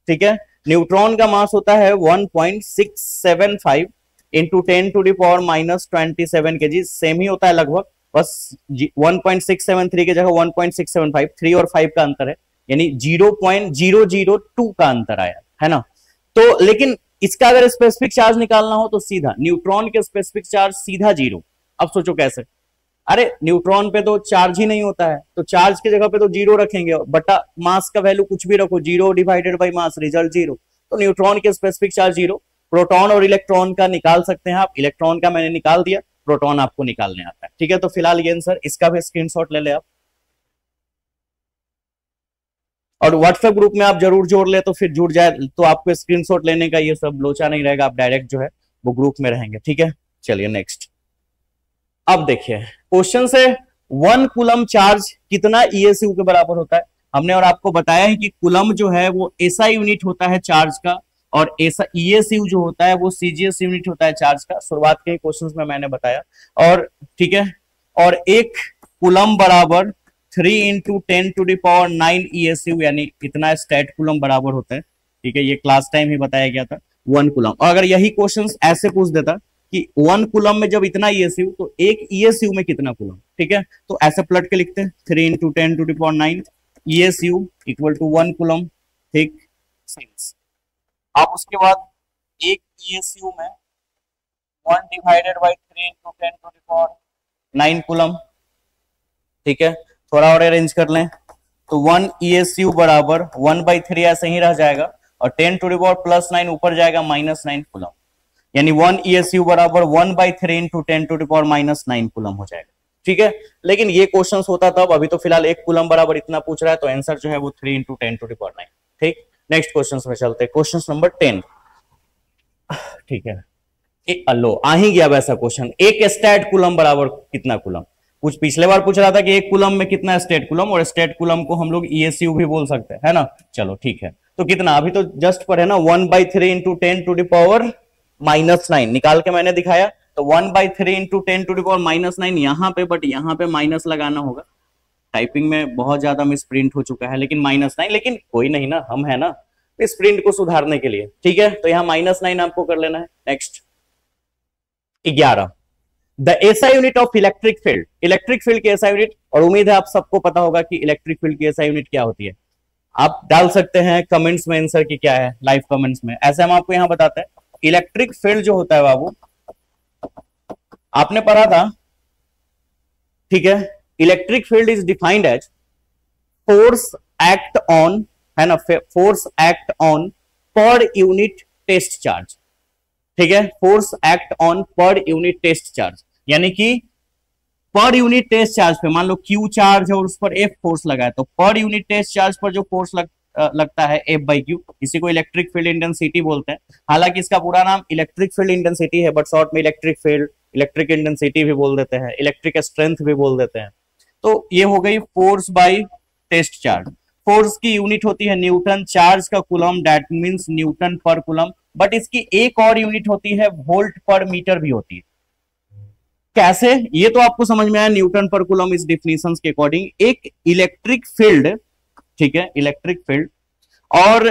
ठीक है, न्यूट्रॉन का मास होता है 1.675 into 10 to the power -27 kg, same ही होता है लगभग, बस 1.673 की जगह 1.675, 3 और 5 का अंतर है, यानी 0.002 का अंतर आया है ना। तो लेकिन इसका अगर स्पेसिफिक चार्ज निकालना हो तो सीधा न्यूट्रॉन के स्पेसिफिक चार्ज सीधा 0। अब सोचो कैसे, अरे न्यूट्रॉन पे तो चार्ज ही नहीं होता है, तो चार्ज की जगह पे तो 0 रखेंगे, बटा मास का वैल्यू कुछ भी रखो, 0 डिवाइडेड बाई मास, रिजल्ट 0। तो न्यूट्रॉन के स्पेसिफिक चार्ज 0। प्रोटॉन और इलेक्ट्रॉन का निकाल सकते हैं आप, इलेक्ट्रॉन का मैंने निकाल दिया, प्रोटॉन आपको निकालने आता है, ठीक है। तो फिलहाल ये आंसर, इसका भी स्क्रीनशॉट ले ले आप, और व्हाट्सएप ग्रुप में आप जरूर जोड़ ले, तो फिर जुड़ जाए तो आपको स्क्रीनशॉट लेने का ये सब लोचा नहीं रहेगा, आप डायरेक्ट जो है वो ग्रुप में रहेंगे, ठीक है। चलिए नेक्स्ट, अब देखिए क्वेश्चन से 1 कूलम चार्ज कितना ईएसयू के बराबर होता है। हमने और आपको बताया है कि कूलम जो है वो एसआई यूनिट होता है चार्ज का, और ऐसा ईएसयू जो होता है वो सीजीएस यूनिट होता है चार्ज का, शुरुआत के क्वेश्चंस में मैंने बताया, और ठीक है। और एक कूलम बराबर 3 into 10 to the power 9 ESU, यानी इतना स्टैट कूलम बराबर होता है, ठीक है। ये क्लास टाइम ही बताया गया था 1 कूलम। और अगर यही क्वेश्चंस ऐसे पूछ देता कि 1 कूलम में जब इतना ESU तो एक ESU में कितना कूलम, ठीक है, तो ऐसे पलट के लिखते हैं 3 into 10 to the power 9 ESU equal to 1 coulomb, ठीक। अब उसके बाद एक ESU में 1 divided by 3 into 10 to the power 9 coulomb, ठीक है। थोड़ा और अरेंज कर लें तो 1 ESU बराबर 1/3 ऐसे ही रह जाएगा, और 10 टू द पावर +9 ऊपर जाएगा -9 कूलम, यानी 1 ESU बराबर 1/3 into 10 to the power -9 coulomb हो जाएगा, ठीक है। लेकिन ये क्वेश्चन होता तब, अभी तो फिलहाल 1 कूलम बराबर इतना पूछ रहा है, तो आंसर जो है वो 3 into 10 टू द पावर 9, ठीक। नेक्स्ट क्वेश्चन में चलते हैं, क्वेश्चन नंबर 10, ठीक है। लो आ ही गया वैसा क्वेश्चन, एक स्टैट कूलम बराबर कितना कूलम। कुछ पिछले बार पूछ रहा था कि एक कूलम में कितना स्टेट कूलम, और स्टेट कूलम को हम लोग ESU भी बोल सकते हैं, है ना। चलो ठीक है, तो कितना अभी तो जस्ट पर है ना, 1/3 into 10 टू द पावर -9 निकाल के मैंने दिखाया, तो 1/3 into 10 टू द पावर -9 यहाँ पे, बट यहाँ पे माइनस लगाना होगा, टाइपिंग में बहुत ज्यादा मिस प्रिंट हो चुका है, लेकिन -9, लेकिन कोई नहीं ना, हम है ना इस प्रिंट को सुधारने के लिए, ठीक है। तो यहाँ -9 आपको कर लेना है। Next 11, the SI unit of electric field, electric field की एसआई यूनिट, और उम्मीद है आप सबको पता होगा कि इलेक्ट्रिक फील्ड की एसआई यूनिट क्या होती है। आप डाल सकते हैं कमेंट्स में आंसर की क्या है, लाइव कमेंट्स में, ऐसे हम आपको यहां बताते हैं। इलेक्ट्रिक फील्ड जो होता है बाबू, आपने पढ़ा था, ठीक है। Electric field is defined as force act on, है ना, force act on per unit test charge, ठीक है। Force act on per unit test charge, यानी कि पर यूनिट टेस्ट चार्ज पे मान लो Q चार्ज है और उस पर F फोर्स लगा है, तो पर यूनिट टेस्ट चार्ज पर जो फोर्स लगता है F/Q, इसी को इलेक्ट्रिक फील्ड इंटेंसिटी बोलते हैं। हालांकि इसका पूरा नाम इलेक्ट्रिक फील्ड इंटेंसिटी है, बट शॉर्ट में इलेक्ट्रिक फील्ड, इलेक्ट्रिक इंटेंसिटी भी बोल देते हैं, इलेक्ट्रिक स्ट्रेंथ भी बोल देते हैं। तो ये हो गई force by test charge. Force की यूनिट होती है न्यूटन, चार्ज का coulomb, that means newton per coulomb, but इसकी एक और यूनिट होती है वोल्ट पर मीटर भी होती है। कैसे, ये तो आपको समझ में आया, न्यूटन पर कूलम इस डिफिनेशन के अकॉर्डिंग। एक इलेक्ट्रिक फील्ड, ठीक है, इलेक्ट्रिक फील्ड और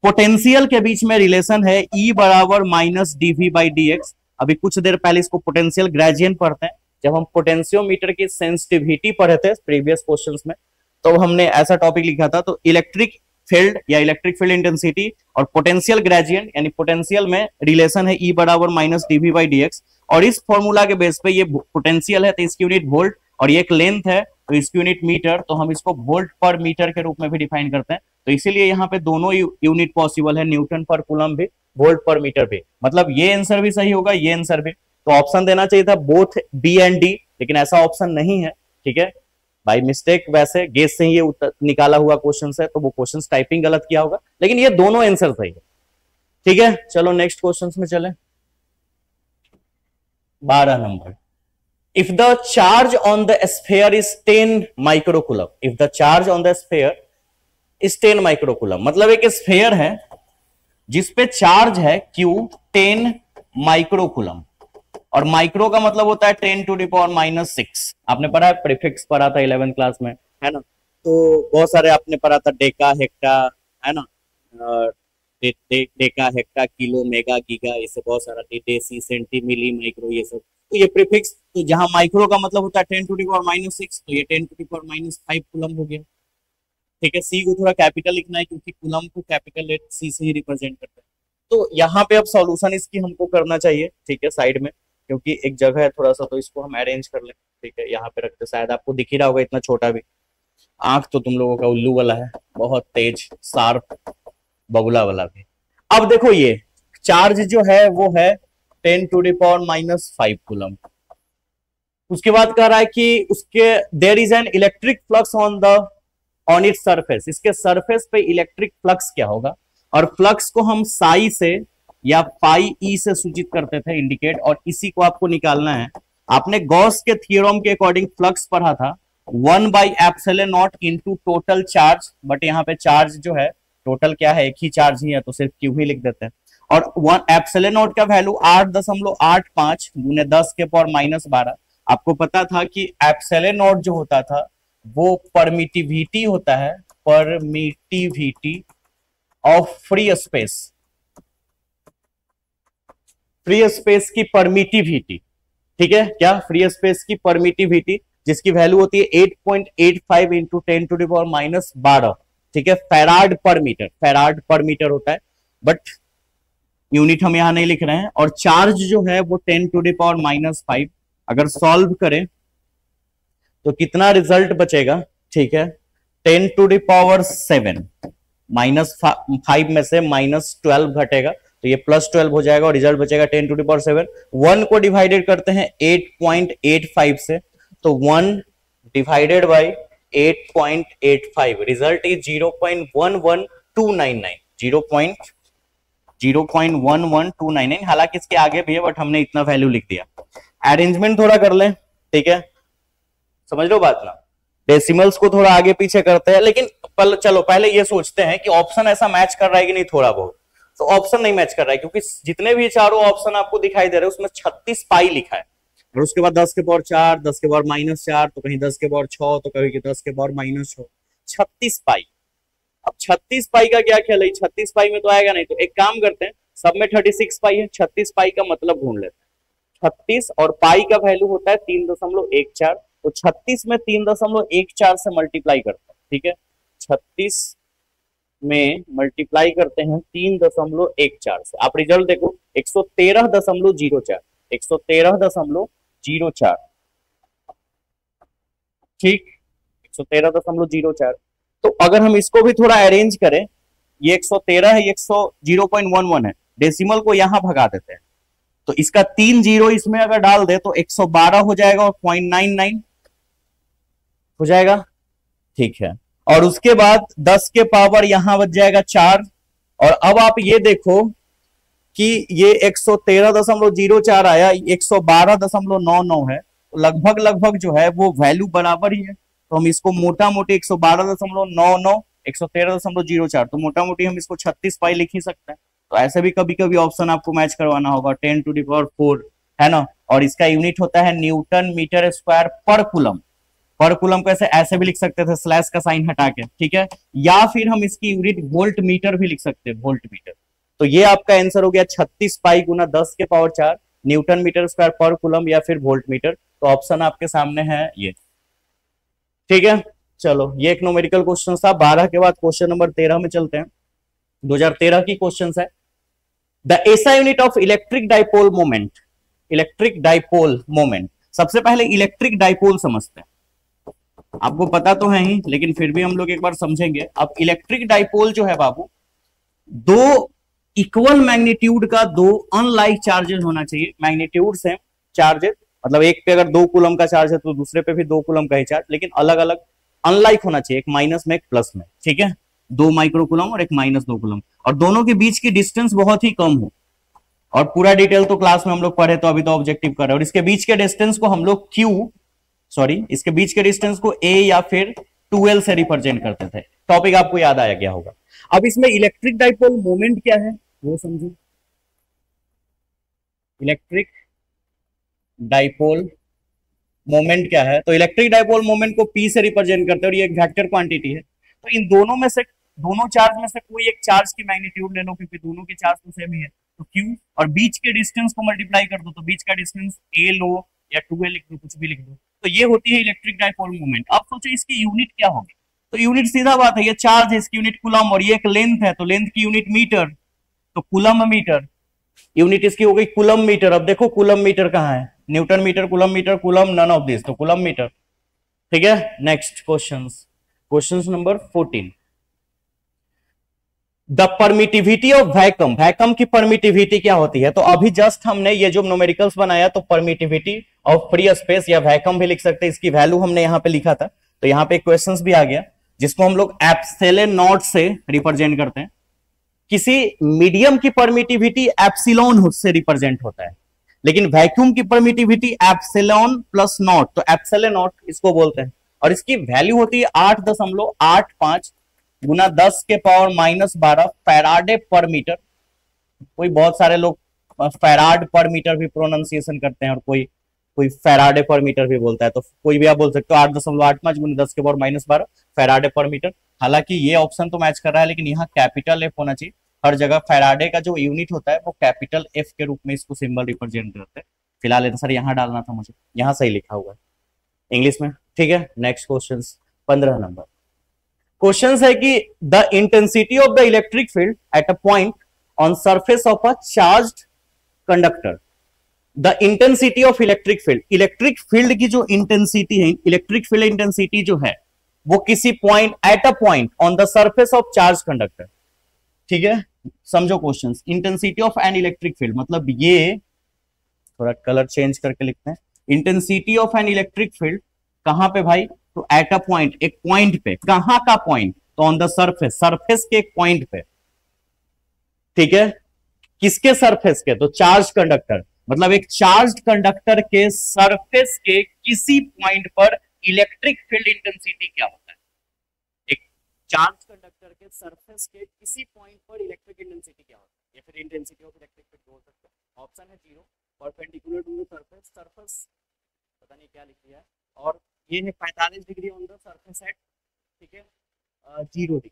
पोटेंशियल के बीच में रिलेशन है E बराबर -dV/dx। अभी कुछ देर पहले इसको पोटेंशियल ग्रेडियंट पढ़ते हैं, जब हम पोटेंशियोमीटर की सेंसिटिविटी पढ़े थे प्रीवियस क्वेश्चंस में, तो हमने ऐसा टॉपिक लिखा था। तो इलेक्ट्रिक फील्ड या इलेक्ट्रिक फील्ड इंटेंसिटी और पोटेंशियल ग्रेडियंट यानी पोटेंशियल में रिलेशन है E बराबर माइनस dV बाई dx, और इस फॉर्मूला के बेस पे ये पोटेंशियल है तो इसकी यूनिट वोल्ट, और ये एक लेंथ है तो इसकी यूनिट मीटर, तो हम इसको वोल्ट पर मीटर के रूप में भी डिफाइन करते हैं। तो इसीलिए यहाँ पे दोनों यूनिट पॉसिबल है, न्यूटन पर कूलम भी, वोल्ट पर मीटर भी। मतलब ये आंसर भी सही होगा, ये आंसर भी। तो ऑप्शन देना चाहिए था बोथ बी एंड डी, लेकिन ऐसा ऑप्शन नहीं है, ठीक है, बाय मिस्टेक। वैसे गेस से ही ये निकाला हुआ क्वेश्चन है, तो वो क्वेश्चन टाइपिंग गलत किया होगा, लेकिन ये दोनों आंसर सही है, ठीक है। चलो नेक्स्ट क्वेश्चन में चले। 12 number, if the charge on the sphere is 10 microcoulomb, if the charge on the sphere is 10 microcoulomb, मतलब एक स्फेयर है जिसपे चार्ज है Q 10 माइक्रोकूलम, और माइक्रो का मतलब होता है 10 टू द पावर माइनस 6। आपने पढ़ा है, प्रीफिक्स पढ़ा था 11th क्लास में, है ना। तो बहुत सारे आपने पढ़ा था, डेका, हेक्टा, है ना, Deka, hecto, kilo, mega, giga, ये सब बहुत सारा, डेसी, सेंटी, मिली, माइक्रो, ये सब। तो ये प्रीफिक्स, तो जहां माइक्रो का मतलब होता है 10 टू द पावर माइनस 6, तो ये 10 to the power minus 5 coulomb हो गया, ठीक है। सी को थोड़ा कैपिटल लिखना है क्योंकि कूलम को कैपिटल लेटर सी से ही रिप्रेजेंट करता है। तो यहाँ पे अब सॉल्यूशन इसकी हमको करना चाहिए, ठीक है, साइड में, क्योंकि एक जगह है थोड़ा सा, तो इसको हम अरेंज कर लें, ठीक है। यहाँ पे रखते, शायद आपको दिख ही रहा होगा, इतना छोटा भी। आंख तो तुम लोगों का उल्लू वाला है, बहुत तेज, शार्प, बगुला वाला भी। अब देखो, ये चार्ज जो है वो है 10 to the power minus 5 coulomb. उसके बाद कह रहा है कि उसके there is an electric flux on its surface, इसके सरफेस पे इलेक्ट्रिक फ्लक्स क्या होगा, और फ्लक्स को हम साई से या फाई ई से सूचित करते थे, इंडिकेट, और इसी को आपको निकालना है। आपने गॉस के थ्योरम के अकॉर्डिंग फ्लक्स पढ़ा था 1 by epsilon not into total charge, but यहाँ पे चार्ज जो है टोटल क्या है, एक ही चार्ज ही है, तो सिर्फ क्यू ही लिख देते हैं। और 1 एप्सिलॉन नॉट का वैल्यू 8.85 गुने 10 के पावर माइनस 12। आपको पता था कि एप्सिलॉन नॉट जो होता था वो परमिटिविटी होता है, permittivity of free space, free space की परमिटिविटी, ठीक है, क्या, फ्री स्पेस की परमिटिविटी, जिसकी वैल्यू होती है 8.85 into 10 to the power minus 12, ठीक है, फैराड पर मीटर, फैराड पर मीटर होता है, बट यूनिट हम यहां नहीं लिख रहे हैं। और चार्ज जो है वो 10 टू द पावर माइनस 5। अगर सॉल्व करें तो कितना रिजल्ट बचेगा, ठीक है, 10 टू द पावर 7 माइनस 5 में से माइनस 12 घटेगा, तो ये प्लस 12 हो जाएगा, और रिजल्ट बचेगा 10 टू द पावर 7। 1 को डिवाइडेड करते हैं 8.85 से, तो 1 डिवाइडेड बाई 8.85, रिजल्ट इज 0.11299, 0.11299। हालांकि इसके आगे भी है, बट हमने इतना वैल्यू लिख दिया। अरेंजमेंट थोड़ा कर लें, ठीक है, समझ लो बात ना, डेसिमल्स को थोड़ा आगे पीछे करते हैं, लेकिन चलो पहले ये सोचते हैं कि ऑप्शन ऐसा मैच कर रहा है कि नहीं, थोड़ा बहुत। तो ऑप्शन नहीं मैच कर रहा है, क्योंकि जितने भी चारों ऑप्शन आपको दिखाई दे रहे हैं उसमें 36 पाई लिखा है, और उसके बाद 10 के पावर 4, 10 के पावर माइनस 4, तो कहीं 10 के पावर 6, तो कहीं 10 के पावर माइनस 6, 36 पाई। अब 36 पाई का क्या ख्याल है, 36 पाई में तो आएगा नहीं, तो एक काम करते हैं, सब में 36 पाई है, 36 पाई का मतलब ढूंढ लेते हैं। 36 और पाई का वैल्यू होता है 3.14, तो 36 में 3.14 से मल्टीप्लाई करते हैं, ठीक है, 36 में मल्टीप्लाई करते हैं 3.14 से, आप रिजल्ट देखो 113.04, 113.04, ठीक, 113.04। तो अगर हम इसको भी थोड़ा अरेंज करें, ये 113 है, ये 0.11 है, डेसिमल को यहां भगा देते हैं, तो इसका 3 जीरो इसमें अगर डाल दे तो 112 हो जाएगा, और 0.99 हो जाएगा, ठीक है। और उसके बाद 10 के पावर यहां बच जाएगा 4, और अब आप ये देखो कि ये 113.04 आया, 112.99 है, तो लगभग जो है वो वैल्यू बराबर ही है, तो हम इसको मोटा मोटी 112.99, 113.04, तो मोटा मोटी हम इसको 36 पाई लिख ही सकते हैं। तो ऐसे भी कभी कभी ऑप्शन आपको मैच करवाना होगा, 10 टू द पावर 4, है ना, और इसका यूनिट होता है न्यूटन मीटर स्क्वायर पर कूलम। पर कूलम को ऐसे भी लिख सकते थे, स्लैश का साइन हटा के, ठीक है, या फिर हम इसकी यूनिट वोल्ट मीटर भी लिख सकते हैं, वोल्ट मीटर। तो ये आपका आंसर हो गया 36 पाई गुना 10 के पावर 4 न्यूटन मीटर स्क्वायर पर कूलम या फिर वोल्ट मीटर। तो ऑप्शन आपके सामने है ये, ठीक है। चलो ये एक न्यूमेरिकल क्वेश्चन था। 12 के बाद क्वेश्चन नंबर 13 में चलते हैं। 2013 की क्वेश्चन है, the SI unit of electric dipole moment. Electric dipole moment, सबसे पहले इलेक्ट्रिक डाइपोल समझते हैं। आपको पता तो है ही, लेकिन फिर भी हम लोग एक बार समझेंगे। अब इलेक्ट्रिक डाइपोल जो है बाबू, दो इक्वल मैग्नीट्यूड का दो अनलाइक चार्जेस होना चाहिए। मैग्नीट्यूड सेम, चार्जेस मतलब एक पे अगर 2 कूलम का चार्ज है तो दूसरे पे भी 2 कूलम का ही चार्ज, लेकिन अलग अलग अनलाइक होना चाहिए, एक माइनस में एक प्लस में, ठीक है। 2 माइक्रो कूलम और एक -2 कूलम, और दोनों के बीच की डिस्टेंस बहुत ही कम हो। और पूरा डिटेल तो क्लास में हम लोग पढ़े, तो अभी तो ऑब्जेक्टिव कर रहे हैं। और इसके बीच के डिस्टेंस को हम लोग इसके बीच के डिस्टेंस को ए या फिर 2l से रिप्रेजेंट करते थे। टॉपिक आपको याद आया गया होगा। अब इसमें इलेक्ट्रिक डाइपोल मोमेंट क्या है वो समझो। इलेक्ट्रिक डाइपोल मोमेंट क्या है, तो इलेक्ट्रिक डाइपोल मोमेंट को P से रिप्रेजेंट करते हैं, और ये एक वेक्टर क्वांटिटी है। तो इन दोनों में से, दोनों चार्ज में से कोई एक चार्ज की मैग्नीट्यूड ले लो, क्योंकि दोनों के चार्ज तो सेम ही है, तो Q, और बीच के डिस्टेंस को मल्टीप्लाई कर दो, तो बीच का डिस्टेंस A लो या 2a लिख दो, कुछ भी लिख दो। तो ये होती है इलेक्ट्रिक डाइपोल मोमेंट। अब सोचो इसकी यूनिट क्या होगी, तो यूनिट सीधा बात है, ये चार्ज है, इसकी यूनिट कूलम, और ये एक लेंथ है, तो लेंथ की यूनिट मीटर, तो कूलम मीटर। यूनिट इसकी हो गई कूलम मीटर। अब देखो कूलम मीटर कहाँ है, newton metre, coulomb metre, coulomb none of this, तो कूलम मीटर, ठीक है। Next question number 14, the permittivity of vacuum. Vacuum की परमिटिविटी क्या होती है, तो अभी जस्ट हमने ये जो न्यूमेरिकल्स बनाया, तो परमिटिविटी ऑफ फ्री स्पेस या वैक्यूम भी लिख सकते हैं, इसकी वैल्यू हमने यहां पे लिखा था। तो यहां पे क्वेश्चंस भी आ गया, जिसको हम लोग एप्सिलॉन नॉट से रिप्रेजेंट करते हैं। किसी मीडियम की परमिटिविटी एप्सिलॉन से रिप्रेजेंट होता है, लेकिन वैक्यूम की परमिटिविटी एप्सिलॉन प्लस नॉट, तो एप्सिलॉन नॉट इसको बोलते हैं। और इसकी वैल्यू होती है 8.85 गुना 10 के पावर -12 फैराडे पर मीटर। कोई बहुत सारे लोग फैराड पर मीटर भी प्रोनाउंसिएशन करते हैं, और कोई फैराडे पर मीटर भी बोलता है, तो कोई भी आप बोल सकते हो। 8.85 गुना 10 के पावर -12 फैराडे पर मीटर। हालांकि ये ऑप्शन तो मैच कर रहा है, लेकिन यहाँ कैपिटल F होना चाहिए हर जगह। फैराडे का जो यूनिट होता है वो कैपिटल F के रूप में इसको सिंबल रिप्रेजेंट करते हैं। फिलहाल आंसर यहाँ डालना था मुझे, यहाँ सही लिखा हुआ है इंग्लिश में, ठीक है। नेक्स्ट क्वेश्चन 15 नंबर क्वेश्चन है कि the intensity of the electric field at a point on surface of a charged conductor. The intensity of electric field, electric field की जो इंटेंसिटी है, इलेक्ट्रिक फील्ड इंटेंसिटी जो है वो किसी point, at a point on the surface of charge conductor, ठीक है। समझो question, intensity of an electric field, मतलब ये थोड़ा कलर चेंज करके लिखते हैं। Intensity of an electric field कहां पे भाई, तो एट अ पॉइंट, एक पॉइंट पे। कहां का पॉइंट, तो ऑन द सरफेस, सरफेस के एक पॉइंट पे, ठीक है। किसके सरफेस के, तो चार्ज कंडक्टर, मतलब एक चार्ज कंडक्टर के सरफेस के किसी पॉइंट पर इलेक्ट्रिक फील्ड इंटेंसिटी क्या होता है। एक चार्ज कंडक्टर के सरफेस के किसी पॉइंट पर इलेक्ट्रिक इंटेंसिटी क्या होता है, या फिर इंटेंसिटी ऑफ इलेक्ट्रिक फील्ड बोल सकते हैं। ऑप्शन है 0, perpendicular to the surface, surface पता नहीं क्या लिख दिया है, और ये है 45 degree on the surface at, ठीक है, 0 degree,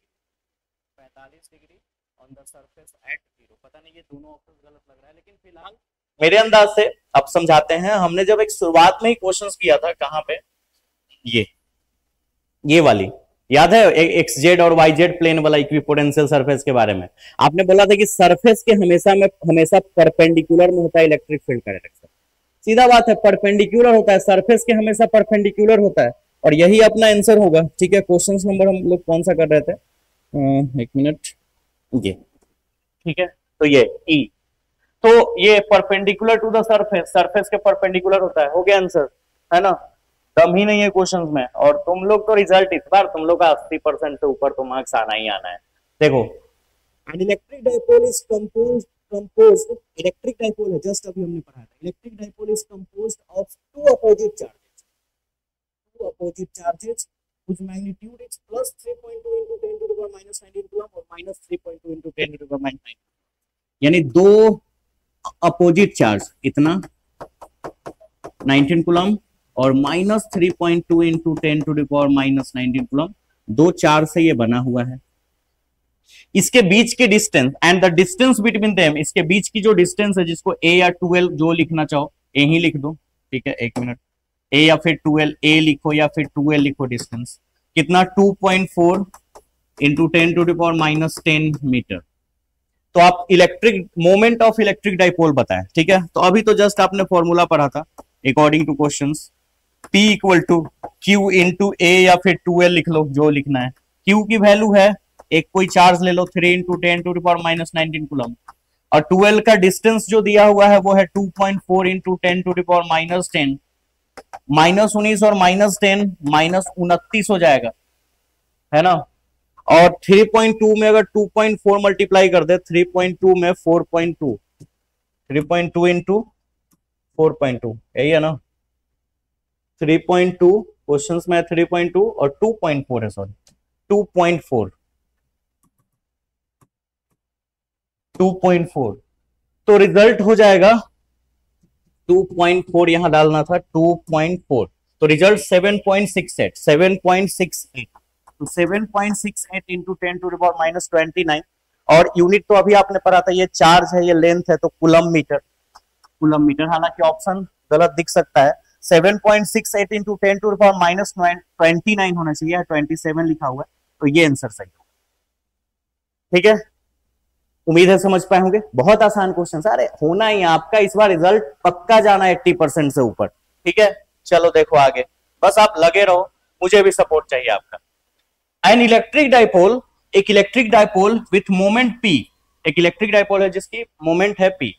45 degree on the surface at 0। पता नहीं ये दोनों ऑप्शन गलत लग रहा है, लेकिन फिलहाल मेरे अंदाज से अब समझाते हैं। हमने जब एक शुरुआत में ही क्वेश्चंस किया था, कहां पे, ये वाली याद है, एक्स जेड और वाई जेड प्लेन वाला इक्विपोटेंशियल सरफेस के बारे में आपने बोला था कि सरफेस के हमेशा परपेंडिकुलर में होता है इलेक्ट्रिक फील्ड का डायरेक्शन। सीधा बात है, परपेंडिकुलर होता है, सरफेस के हमेशा परपेंडिकुलर होता है, और यही अपना आंसर होगा, ठीक है। क्वेश्चन नंबर हम लोग कौन सा कर रहे थे, एक मिनट, ये, ठीक है। तो ये ई, तो ये perpendicular to the surface, surface के परपेंडिकुलर होता है, हो गया आंसर, है ना। दम ही नहीं है क्वेश्चंस में, और तुम लोग तो रिजल्ट इस बार तुम लोग का 80% से ऊपर तो मार्क्स आना ही आना है। देखो, an electric dipole is composed, electric dipole है, जस्ट अभी हमने पढ़ा था, electric dipole is composed of two opposite charges whose magnitude is +3.2 into 10 to the power -19 coulomb और -3.2 into 10 to the power -19, यानी दो अपोजिट चार्ज, कितना 19 कूलम और -3.2 into 10 to the power -19 coulomb, दो चार्ज से ये बना हुआ है। इसके बीच की distance and the distance between them, इसके बीच की जो डिस्टेंस है जिसको ए या 12 जो लिखना चाहो ए ही लिख दो, ठीक है, एक मिनट, ए या फिर 12 ए लिखो या फिर 12 लिखो, डिस्टेंस कितना 2.4 इंटू 10⁻⁻10 मीटर। तो आप electric moment of electric dipole बताएं, ठीक है। तो अभी तो जस्ट आपने फॉर्मूला पढ़ा था according to questions, P equal to Q into A या फिर 12 लिख लो जो लिखना है। क्यू की वैल्यू है, एक कोई चार्ज ले लो 3 इंटू 10⁻⁻19 कूलम, और 12 का डिस्टेंस जो दिया हुआ है वो है 2.4 इंटू 10⁻⁻10, -19 और -10 -29 हो जाएगा, है ना। और 3.2 में अगर 2.4 मल्टीप्लाई कर दे, 3.2 में 4.2, 3.2 इंटू 4.2 यही है ना, 3.2 क्वेश्चंस में 3.2 और 2.4 है, सॉरी 2.4, 2.4, तो रिजल्ट हो जाएगा 2.4, यहां डालना था 2.4, तो रिजल्ट 7.68, 7.68, तो 7.68 इंटू 10⁻⁻29, और यूनिट तो अभी आपने पढ़ा था, ये चार्ज है, ये लेंथ है, तो कूलम मीटर, कूलम मीटर, हालांकि ऑप्शन गलत दिख सकता है, 7.68 इंटू 10⁻⁻29 होना चाहिए, 27 लिखा हुआ है, तो ये आंसर सही होगा, ठीक है। उम्मीद है समझ पाए होंगे, बहुत आसान क्वेश्चन, अरे होना ही आपका इस बार रिजल्ट पक्का जाना 80% से ऊपर, ठीक है। चलो देखो आगे, बस आप लगे रहो, मुझे भी सपोर्ट चाहिए आपका। एन इलेक्ट्रिक डाइपोल, एक electric dipole with moment P, एक इलेक्ट्रिक डाइपोल है जिसकी मोमेंट है P,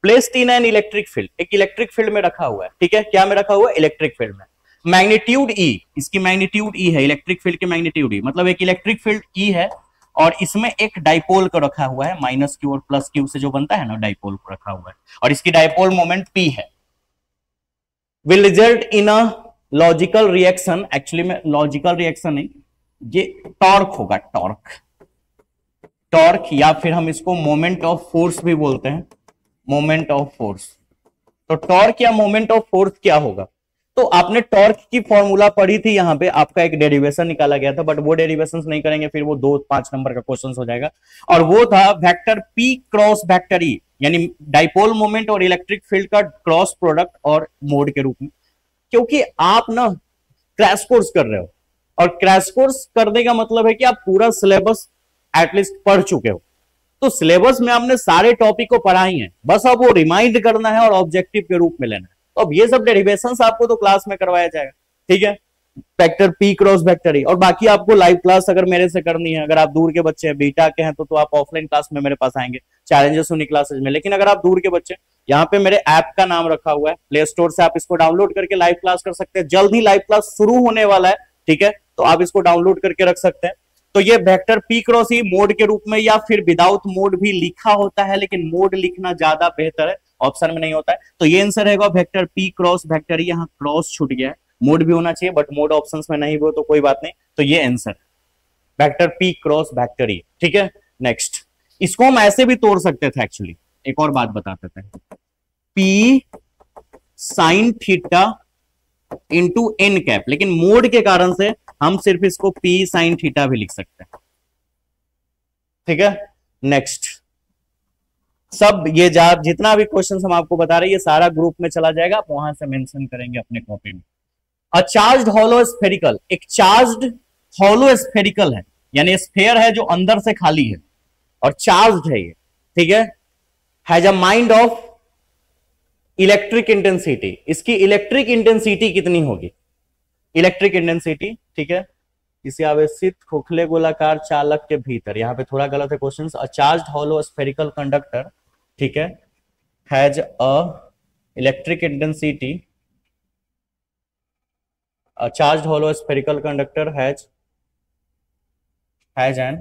placed in an electric field, एक इलेक्ट्रिक फील्ड में रखा हुआ है, ठीक है, क्या में रखा हुआ है, इलेक्ट्रिक फील्ड में, मैग्नीट्यूड E, इसकी मैग्नीट्यूड E है, इलेक्ट्रिक फील्ड की मैग्नीट्यूड E, मतलब एक इलेक्ट्रिक फील्ड E है, और इसमें एक डाइपोल को रखा हुआ है, -q और +q से जो बनता है ना, डाइपोल को रखा हुआ है, और इसकी डाइपोल मोमेंट P है। Will result in a logical reaction, actually में लॉजिकल रिएक्शन नहीं, ये टॉर्क होगा, टॉर्क, टॉर्क, या फिर हम इसको मोमेंट ऑफ फोर्स भी बोलते हैं, मोमेंट ऑफ फोर्स। तो टॉर्क या मोमेंट ऑफ फोर्स क्या होगा, तो आपने टॉर्क की फॉर्मूला पढ़ी थी, यहां पे आपका एक डेरिवेशन निकाला गया था, बट वो डेरिवेशंस नहीं करेंगे, फिर वो 2-5 नंबर का क्वेश्चन हो जाएगा, और वो था vector P cross vector E, यानी डाइपोल मोमेंट और इलेक्ट्रिक फील्ड का क्रॉस प्रोडक्ट और मोड के रूप में। क्योंकि आप ना क्रैश कोर्स कर रहे हो, और क्रैश कोर्स करने का मतलब है कि आप पूरा सिलेबस एटलीस्ट पढ़ चुके हो, तो सिलेबस में आपने सारे टॉपिक को पढ़ा ही है, बस अब वो रिमाइंड करना है और ऑब्जेक्टिव के रूप में लेना है। तो अब ये सब डेरिवेशंस आपको तो क्लास में करवाया जाएगा, ठीक है, vector P cross vector E, और बाकी आपको लाइव क्लास अगर मेरे से करनी है, अगर आप दूर के बच्चे हैं, बीटा के हैं, तो आप ऑफलाइन क्लास में मेरे पास आएंगे, चैलेंजेस उन्हीं क्लासेस में। लेकिन अगर आप दूर के बच्चे, यहाँ पे मेरे ऐप का नाम रखा हुआ है, प्ले स्टोर से आप इसको डाउनलोड करके लाइव क्लास कर सकते हैं, जल्द ही लाइव क्लास शुरू होने वाला है, ठीक है, तो आप इसको डाउनलोड करके रख सकते हैं। तो ये vector P cross E mode के रूप में या फिर विदाउट मोड भी लिखा होता है, लेकिन मोड लिखना ज्यादा बेहतर है, ऑप्शन में नहीं होता है, तो ये आंसर रहेगा vector P cross vector E, यहाँ क्रॉस छूट गया है, मोड भी होना चाहिए, बट मोड ऑप्शंस में नहीं हो तो कोई बात नहीं, तो ये answer vector P cross vector E, ठीक है। नेक्स्ट, इसको हम ऐसे भी तोड़ सकते थे, एक्चुअली एक और बात बताते थे, P sine theta into n cap, लेकिन मोड के कारण से हम सिर्फ इसको P साइन थीटा भी लिख सकते हैं, ठीक है। नेक्स्ट, सब ये जितना भी क्वेश्चन हम आपको बता रहे हैं, ये सारा ग्रुप में चला जाएगा, आप वहां से मेंशन करेंगे अपने कॉपी में। अ चार्ज्ड हॉलो स्फेरिकल, एक चार्ज्ड हॉलो स्फेरिकल है, यानी स्फेयर है जो अंदर से खाली है और चार्ज्ड है ये, ठीक है, has a mind of electric intensity, इसकी इलेक्ट्रिक इंटेंसिटी कितनी होगी, इलेक्ट्रिक इंटेंसिटी, ठीक है, किसी आवेशित खोखले गोलाकार चालक के भीतर, यहां पे थोड़ा गलत है क्वेश्चन, अ चार्ज्ड हॉलो स्फेरिकल कंडक्टर, ठीक है, has a electric intensity, a charged hollow spherical conductor has an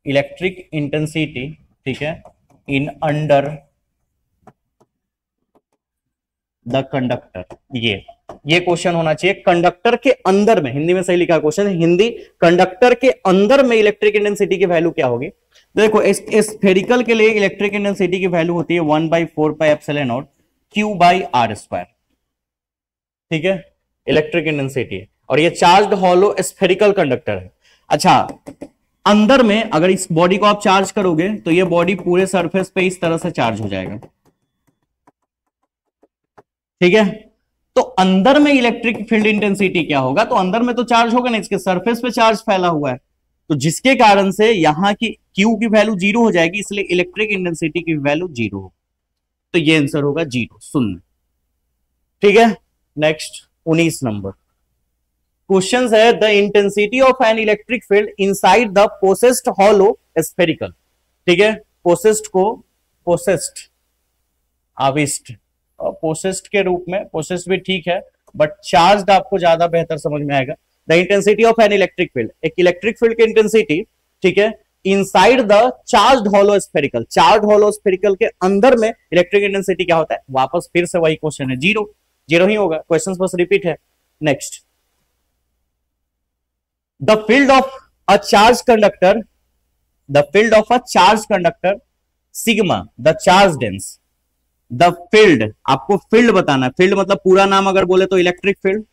electric intensity, ठीक है, in under the conductor, ये क्वेश्चन होना चाहिए, कंडक्टर के अंदर में, हिंदी में सही लिखा क्वेश्चन, हिंदी, कंडक्टर के अंदर में इलेक्ट्रिक इंटेंसिटी की वैल्यू क्या होगी। देखो स्फेरिकल के लिए इलेक्ट्रिक इंटेंसिटी की वैल्यू होती है 1/4πε0 Q/r², ठीक है, इलेक्ट्रिक इंटेंसिटी है, और ये चार्ज्ड हॉलो स्फेरिकल कंडक्टर है। अच्छा, अंदर में अगर इस बॉडी को आप चार्ज करोगे तो ये बॉडी पूरे सरफेस पे इस तरह से चार्ज हो जाएगा, ठीक है। तो अंदर में इलेक्ट्रिक फील्ड इंटेंसिटी क्या होगा, तो अंदर में तो चार्ज होगा ना, इसके सरफेस पे चार्ज फैला हुआ है, तो जिसके कारण से यहां की Q की वैल्यू 0 हो जाएगी, इसलिए इलेक्ट्रिक इंटेंसिटी की वैल्यू 0 होगी। तो ये आंसर होगा 0, शून्य, ठीक है। नेक्स्ट 19 नंबर क्वेश्चन है, the intensity of an electric field inside the possessed hollow spherical, ठीक है। पोसेस्ड को पोसेस्ड, आविष्ट, और पोसेस्ड के रूप में, पोसेस्ड भी ठीक है बट चार्ज्ड आपको ज्यादा बेहतर समझ में आएगा। The intensity of an electric field, एक इलेक्ट्रिक फील्ड की इंटेंसिटी, ठीक है, inside the charged hollow spherical, charged hollow spherical के अंदर में इलेक्ट्रिक इंटेंसिटी क्या होता है, वापस फिर से वही क्वेश्चन है, 0, 0 ही होगा, क्वेश्चन बस रिपीट है। Next, the field of a charge conductor, the field of a charge conductor sigma the charge dense, the field, आपको फील्ड बताना है, फील्ड मतलब पूरा नाम अगर बोले तो electric field,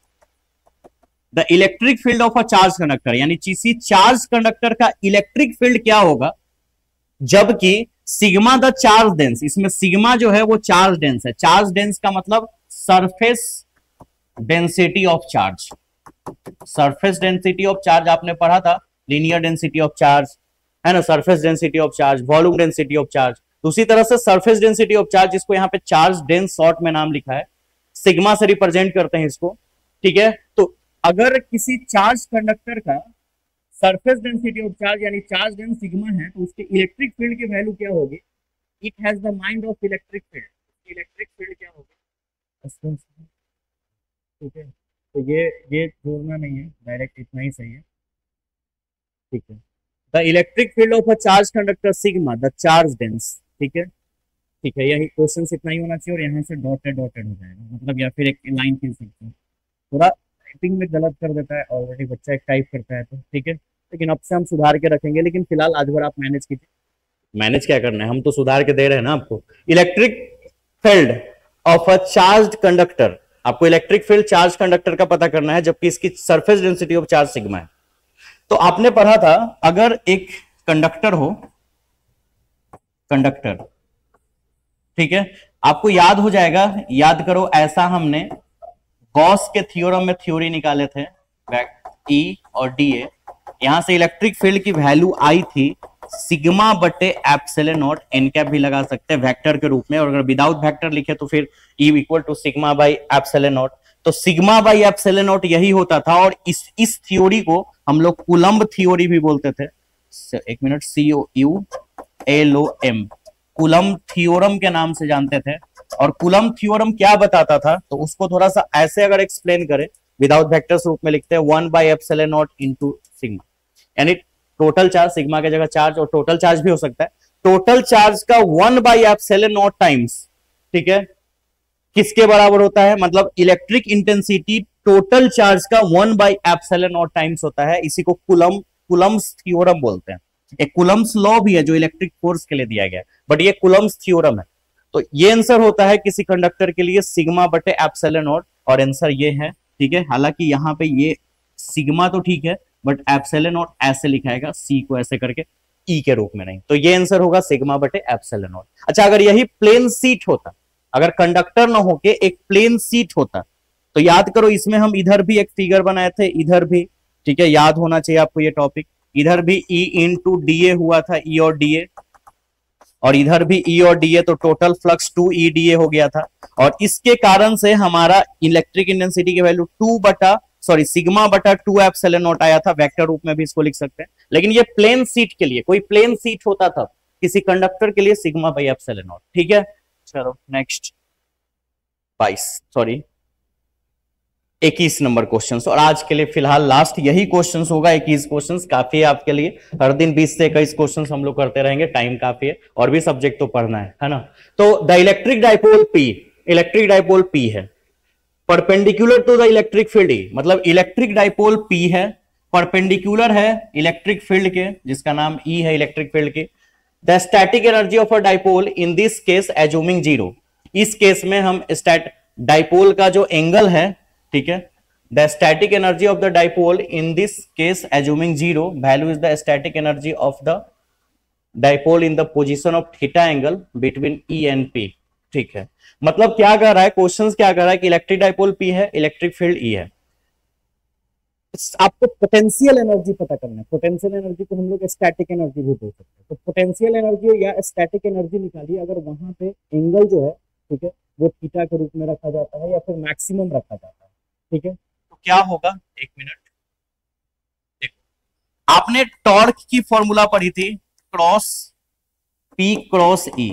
the electric field of a charge conductor, यानी किसी चार्ज कंडक्टर का इलेक्ट्रिक फील्ड क्या होगा, जबकि सिग्मा द चार्ज डेंस, इसमें सिग्मा जो है वो चार्ज डेंस है, चार्ज डेंस का मतलब surface density of charge, surface density of charge आपने पढ़ा था, लीनियर डेंसिटी ऑफ चार्ज है ना, surface density of charge, volume density of charge, तो उसी तरह से सरफेस डेंसिटी ऑफ चार्ज, जिसको यहाँ पे चार्ज डेंस शॉर्ट में नाम लिखा है, सिग्मा से रिप्रेजेंट करते हैं इसको, ठीक है। तो अगर किसी चार्ज कंडक्टर का सरफेस डेंसिटी ऑफ चार्ज यानी चार्ज डेंस सिग्मा है, तो उसके इलेक्ट्रिक फील्ड की वैल्यू क्या होगी, it has the mind of electric field, electric field क्या होगी, ठीक है। तो ये जोड़ना नहीं है, डायरेक्ट इतना ही सही है, ठीक है। The electric field of a charge conductor sigma the charge dense, ठीक है, ठीक है, यही क्वेश्चन इतना ही होना चाहिए, और यहाँ से डॉटेड डॉटेड हो जाएगा, मतलब या फिर एक लाइन खींच सकते हैं, थोड़ा टाइपिंग में गलत कर देता है ऑलरेडी बच्चा, एक टाइप करता है तो, ठीक है, लेकिन अब से हम सुधार के रखेंगे, लेकिन फिलहाल आज भर आप मैनेज कीजिए, मैनेज क्या करना है, हम तो सुधार के दे रहे हैं ना आपको। Electric field of a charge conductor, आपको इलेक्ट्रिक फील्ड चार्ज कंडक्टर का पता करना है, जबकि इसकी surface density of charge sigma है। तो आपने पढ़ा था, अगर एक कंडक्टर हो, कंडक्टर, ठीक है, आपको याद हो जाएगा, याद करो, ऐसा हमने गॉस के थ्योरम में थ्योरी निकाले थे, E और dA, यहां से इलेक्ट्रिक फील्ड की वैल्यू आई थी सिग्मा बटे एप्सिलॉन नॉट, एन कैप भी लगा सकते हैं वेक्टर के रूप में, और अगर विदाउट वेक्टर लिखे तो फिर E equal to sigma by epsilon naught, तो सिग्मा बाई एप्सिलॉन नॉट यही होता था, और इस थ्योरी को हम लोग कूलम्ब थ्योरी भी बोलते थे, एक मिनट, COULOM, कूलम्ब थ्योरम के नाम से जानते थे। और कूलम्ब थ्योरम क्या बताता था, तो उसको थोड़ा सा ऐसे अगर एक्सप्लेन करें, विदाउट वेक्टर्स रूप में लिखते हैं 1 by epsilon not into sigma, यानी टोटल चार्ज, सिग्मा की जगह चार्ज, और टोटल चार्ज भी हो सकता है, टोटल चार्ज का 1 बाई एप्सिलॉन नॉट टाइम्स, ठीक है, किसके बराबर होता है, मतलब इलेक्ट्रिक इंटेंसिटी टोटल चार्ज का 1 बाई एप्सिलॉन नॉट टाइम्स होता है, इसी को कूलम्ब्स थ्योरम बोलते हैं। एक कूलम्ब्स लॉ भी है जो इलेक्ट्रिक फोर्स के लिए दिया गया है, बट ये कूलम्ब्स थ्योरम है। तो ये आंसर होता है किसी कंडक्टर के लिए सिग्मा बटे एप्सिलॉन नॉट, और आंसर ये है, ठीक है। हालांकि यहाँ पे ये सिग्मा तो ठीक है, बट एप्सिलॉन नॉट ऐसे लिखाएगा, सी को ऐसे करके, ई के रूप में नहीं, तो ये आंसर होगा सिग्मा बटे एप्सिलॉन नॉट। अच्छा, अगर यही प्लेन सीट होता, अगर कंडक्टर ना होके एक प्लेन सीट होता, तो याद करो, इसमें हम इधर भी एक फिगर बनाए थे, इधर भी, ठीक है, याद होना चाहिए आपको ये टॉपिक, इधर भी E इंटू DA हुआ था, E और DA, और इधर भी E और DA, तो टोटल फ्लक्स 2EDA हो गया था, और इसके कारण से हमारा इलेक्ट्रिक इंटेंसिटी की वैल्यू सिग्मा बटा 2 एप्सिलॉन नॉट आया था, वेक्टर रूप में भी इसको लिख सकते हैं। लेकिन ये प्लेन सीट के लिए, कोई प्लेन सीट होता था किसी कंडक्टर के लिए, सिग्मा बाई एप्सिलॉन नॉट, ठीक है। चलो नेक्स्ट 21 नंबर क्वेश्चन, और आज के लिए फिलहाल लास्ट यही क्वेश्चन होगा, 21 क्वेश्चन काफी है आपके लिए, हर दिन 20 से 21 क्वेश्चन हम लोग करते रहेंगे, टाइम काफी है, और भी सब्जेक्ट तो पढ़ना है ना। तो the electric dipole P, electric dipole P है, perpendicular to the electric field E, मतलब इलेक्ट्रिक डाइपोल P है, परपेंडिकुलर है इलेक्ट्रिक फील्ड के, जिसका नाम E है इलेक्ट्रिक फील्ड के। The static energy of a dipole in this case assuming 0, इस केस में हम डाइपोल का जो एंगल है, ठीक है, the static energy of the dipole in this case assuming zero value is the static energy of the dipole in the position of theta angle between E and P. ठीक है, मतलब क्या कर रहा है क्वेश्चंस, क्या कर रहा है कि इलेक्ट्रिक डाइपोल पी है, इलेक्ट्रिक फील्ड ई है, आपको पोटेंशियल एनर्जी पता करना है। पोटेंशियल एनर्जी को हम लोग स्टैटिक एनर्जी भी बोल सकते हैं। तो पोटेंशियल एनर्जी या स्टैटिक एनर्जी निकालिए अगर वहां पे एंगल जो है, ठीक है, वो थीटा के रूप में रखा जाता है या फिर मैक्सिमम रखा जाता है। ठीक है, तो क्या होगा, एक मिनट देखो, आपने टॉर्क की फॉर्मूला पढ़ी थी, क्रॉस पी क्रॉस ई।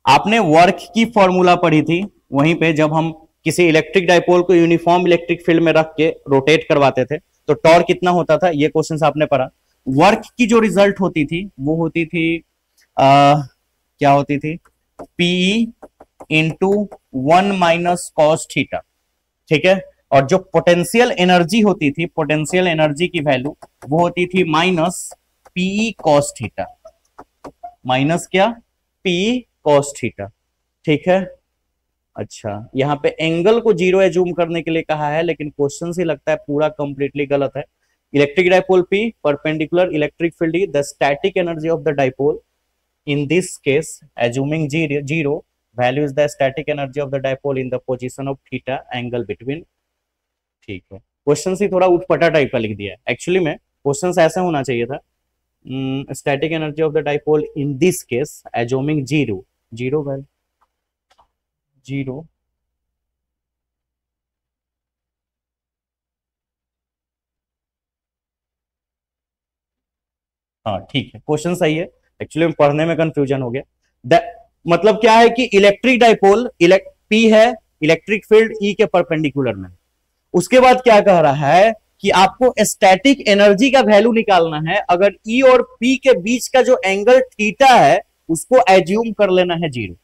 आपने वर्क की फॉर्मूला पढ़ी थी वहीं पे, जब हम किसी इलेक्ट्रिक डाइपोल को यूनिफॉर्म इलेक्ट्रिक फील्ड में रख के रोटेट करवाते थे तो टॉर्क कितना होता था, ये क्वेश्चंस आपने पढ़ा। वर्क की जो रिजल्ट होती थी वो होती थी क्या होती थी, P into 1 minus cos theta. ठीक है, और जो पोटेंशियल एनर्जी होती थी, पोटेंशियल एनर्जी की वैल्यू वो होती थी minus P cos theta, minus क्या, पी कॉस थीटा। ठीक है, अच्छा यहाँ पे एंगल को जीरो एज्यूम करने के लिए कहा है, लेकिन क्वेश्चन से लगता है पूरा कंप्लीटली गलत है। Electric dipole P, perpendicular electric field E, the static energy of the dipole in this case assuming zero value is the static energy of the dipole in the position of theta angle between. ठीक है, question ही थोड़ा उठपटा type का लिख दिया है, actually में question ऐसा होना चाहिए था, static energy of the dipole in this case assuming zero, zero value zero, हाँ ठीक है, क्वेश्चन सही है, एक्चुअली पढ़ने में कंफ्यूजन हो गया। मतलब क्या है कि इलेक्ट्रिक डाइपोल पी है, इलेक्ट्रिक फील्ड ई के परपेंडिकुलर में। उसके बाद क्या कह रहा है कि आपको स्टैटिक एनर्जी का वैल्यू निकालना है, अगर ई और पी के बीच का जो एंगल थीटा है उसको एज्यूम कर लेना है जीरो।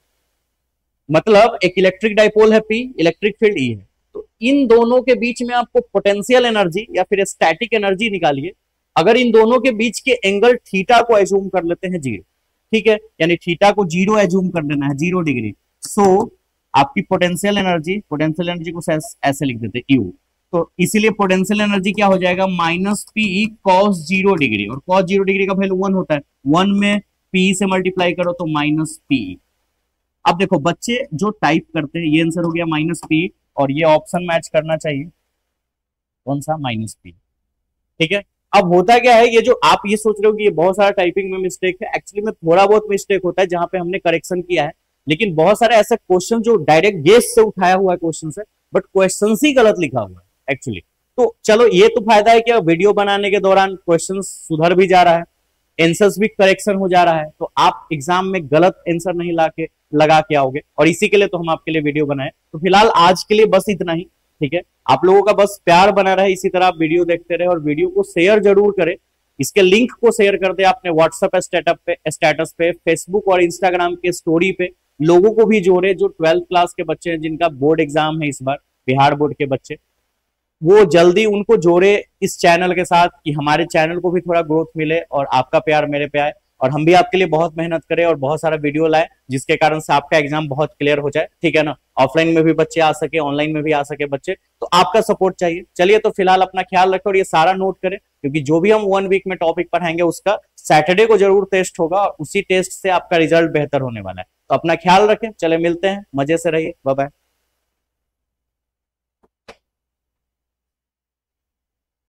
मतलब एक इलेक्ट्रिक डाइपोल है पी, इलेक्ट्रिक फील्ड ई है, तो इन दोनों के बीच में आपको पोटेंशियल एनर्जी या फिर स्टैटिक एनर्जी निकालिए। अगर इन दोनों के बीच के एंगल थीटा को एज्यूम कर लेते हैं जीरो, ठीक है, यानी थीटा को जीरो एज्यूम कर लेना है, 0 डिग्री। सो आपकी पोटेंशियल एनर्जी को ऐसे लिख देते यू, तो इसीलिए पोटेंशियल एनर्जी क्या हो जाएगा, माइनस पी कॉस 0 डिग्री, और कॉस 0 डिग्री का वैल्यू 1 होता है, 1 में पी से मल्टीप्लाई करो तो माइनस पी। अब देखो बच्चे जो टाइप करते हैं, ये आंसर हो गया माइनस पी, और ये ऑप्शन मैच करना चाहिए, कौन सा, माइनस पी। ठीक है, अब होता क्या है, ये जो आप ये सोच रहे हो कि ये बहुत सारा टाइपिंग में मिस्टेक है, एक्चुअली में थोड़ा बहुत मिस्टेक होता है जहां पे हमने करेक्शन किया है, लेकिन बहुत सारे ऐसे क्वेश्चन जो डायरेक्ट गेस से उठाया हुआ है क्वेश्चन से, बट क्वेश्चन ही गलत लिखा हुआ है एक्चुअली। तो चलो ये तो फायदा है कि वीडियो बनाने के दौरान क्वेश्चन सुधर भी जा रहा है, आंसर्स भी करेक्शन हो जा रहा है, तो आप एग्जाम में गलत आंसर नहीं लगा के आओगे, और इसी के लिए तो हम आपके लिए वीडियो बनाए। तो फिलहाल आज के लिए बस इतना ही, ठीक है, आप लोगों का बस प्यार बना रहे, इसी तरह आप वीडियो देखते रहे, और वीडियो को शेयर जरूर करें, इसके लिंक को शेयर कर दे अपने व्हाट्सएप स्टेटस पे, फेसबुक और इंस्टाग्राम के स्टोरी पे, लोगों को भी जोड़े जो 12th क्लास के बच्चे हैं, जिनका बोर्ड एग्जाम है इस बार, बिहार बोर्ड के बच्चे, वो जल्दी उनको जोड़े इस चैनल के साथ, कि हमारे चैनल को भी थोड़ा ग्रोथ मिले और आपका प्यार मेरे पे आए, और हम भी आपके लिए बहुत मेहनत करें और बहुत सारा वीडियो लाए, जिसके कारण से आपका एग्जाम बहुत क्लियर हो जाए, ठीक है ना, ऑफलाइन में भी बच्चे आ सके, ऑनलाइन में भी आ सके बच्चे, तो आपका सपोर्ट चाहिए। चलिए, तो फिलहाल अपना ख्याल रखें और ये सारा नोट करें, क्योंकि जो भी हम 1 वीक में टॉपिक पढ़ाएंगे उसका सैटरडे को जरूर टेस्ट होगा, और उसी टेस्ट से आपका रिजल्ट बेहतर होने वाला है। तो अपना ख्याल रखें, चले मिलते हैं, मजे से रहिए, बाय बाय।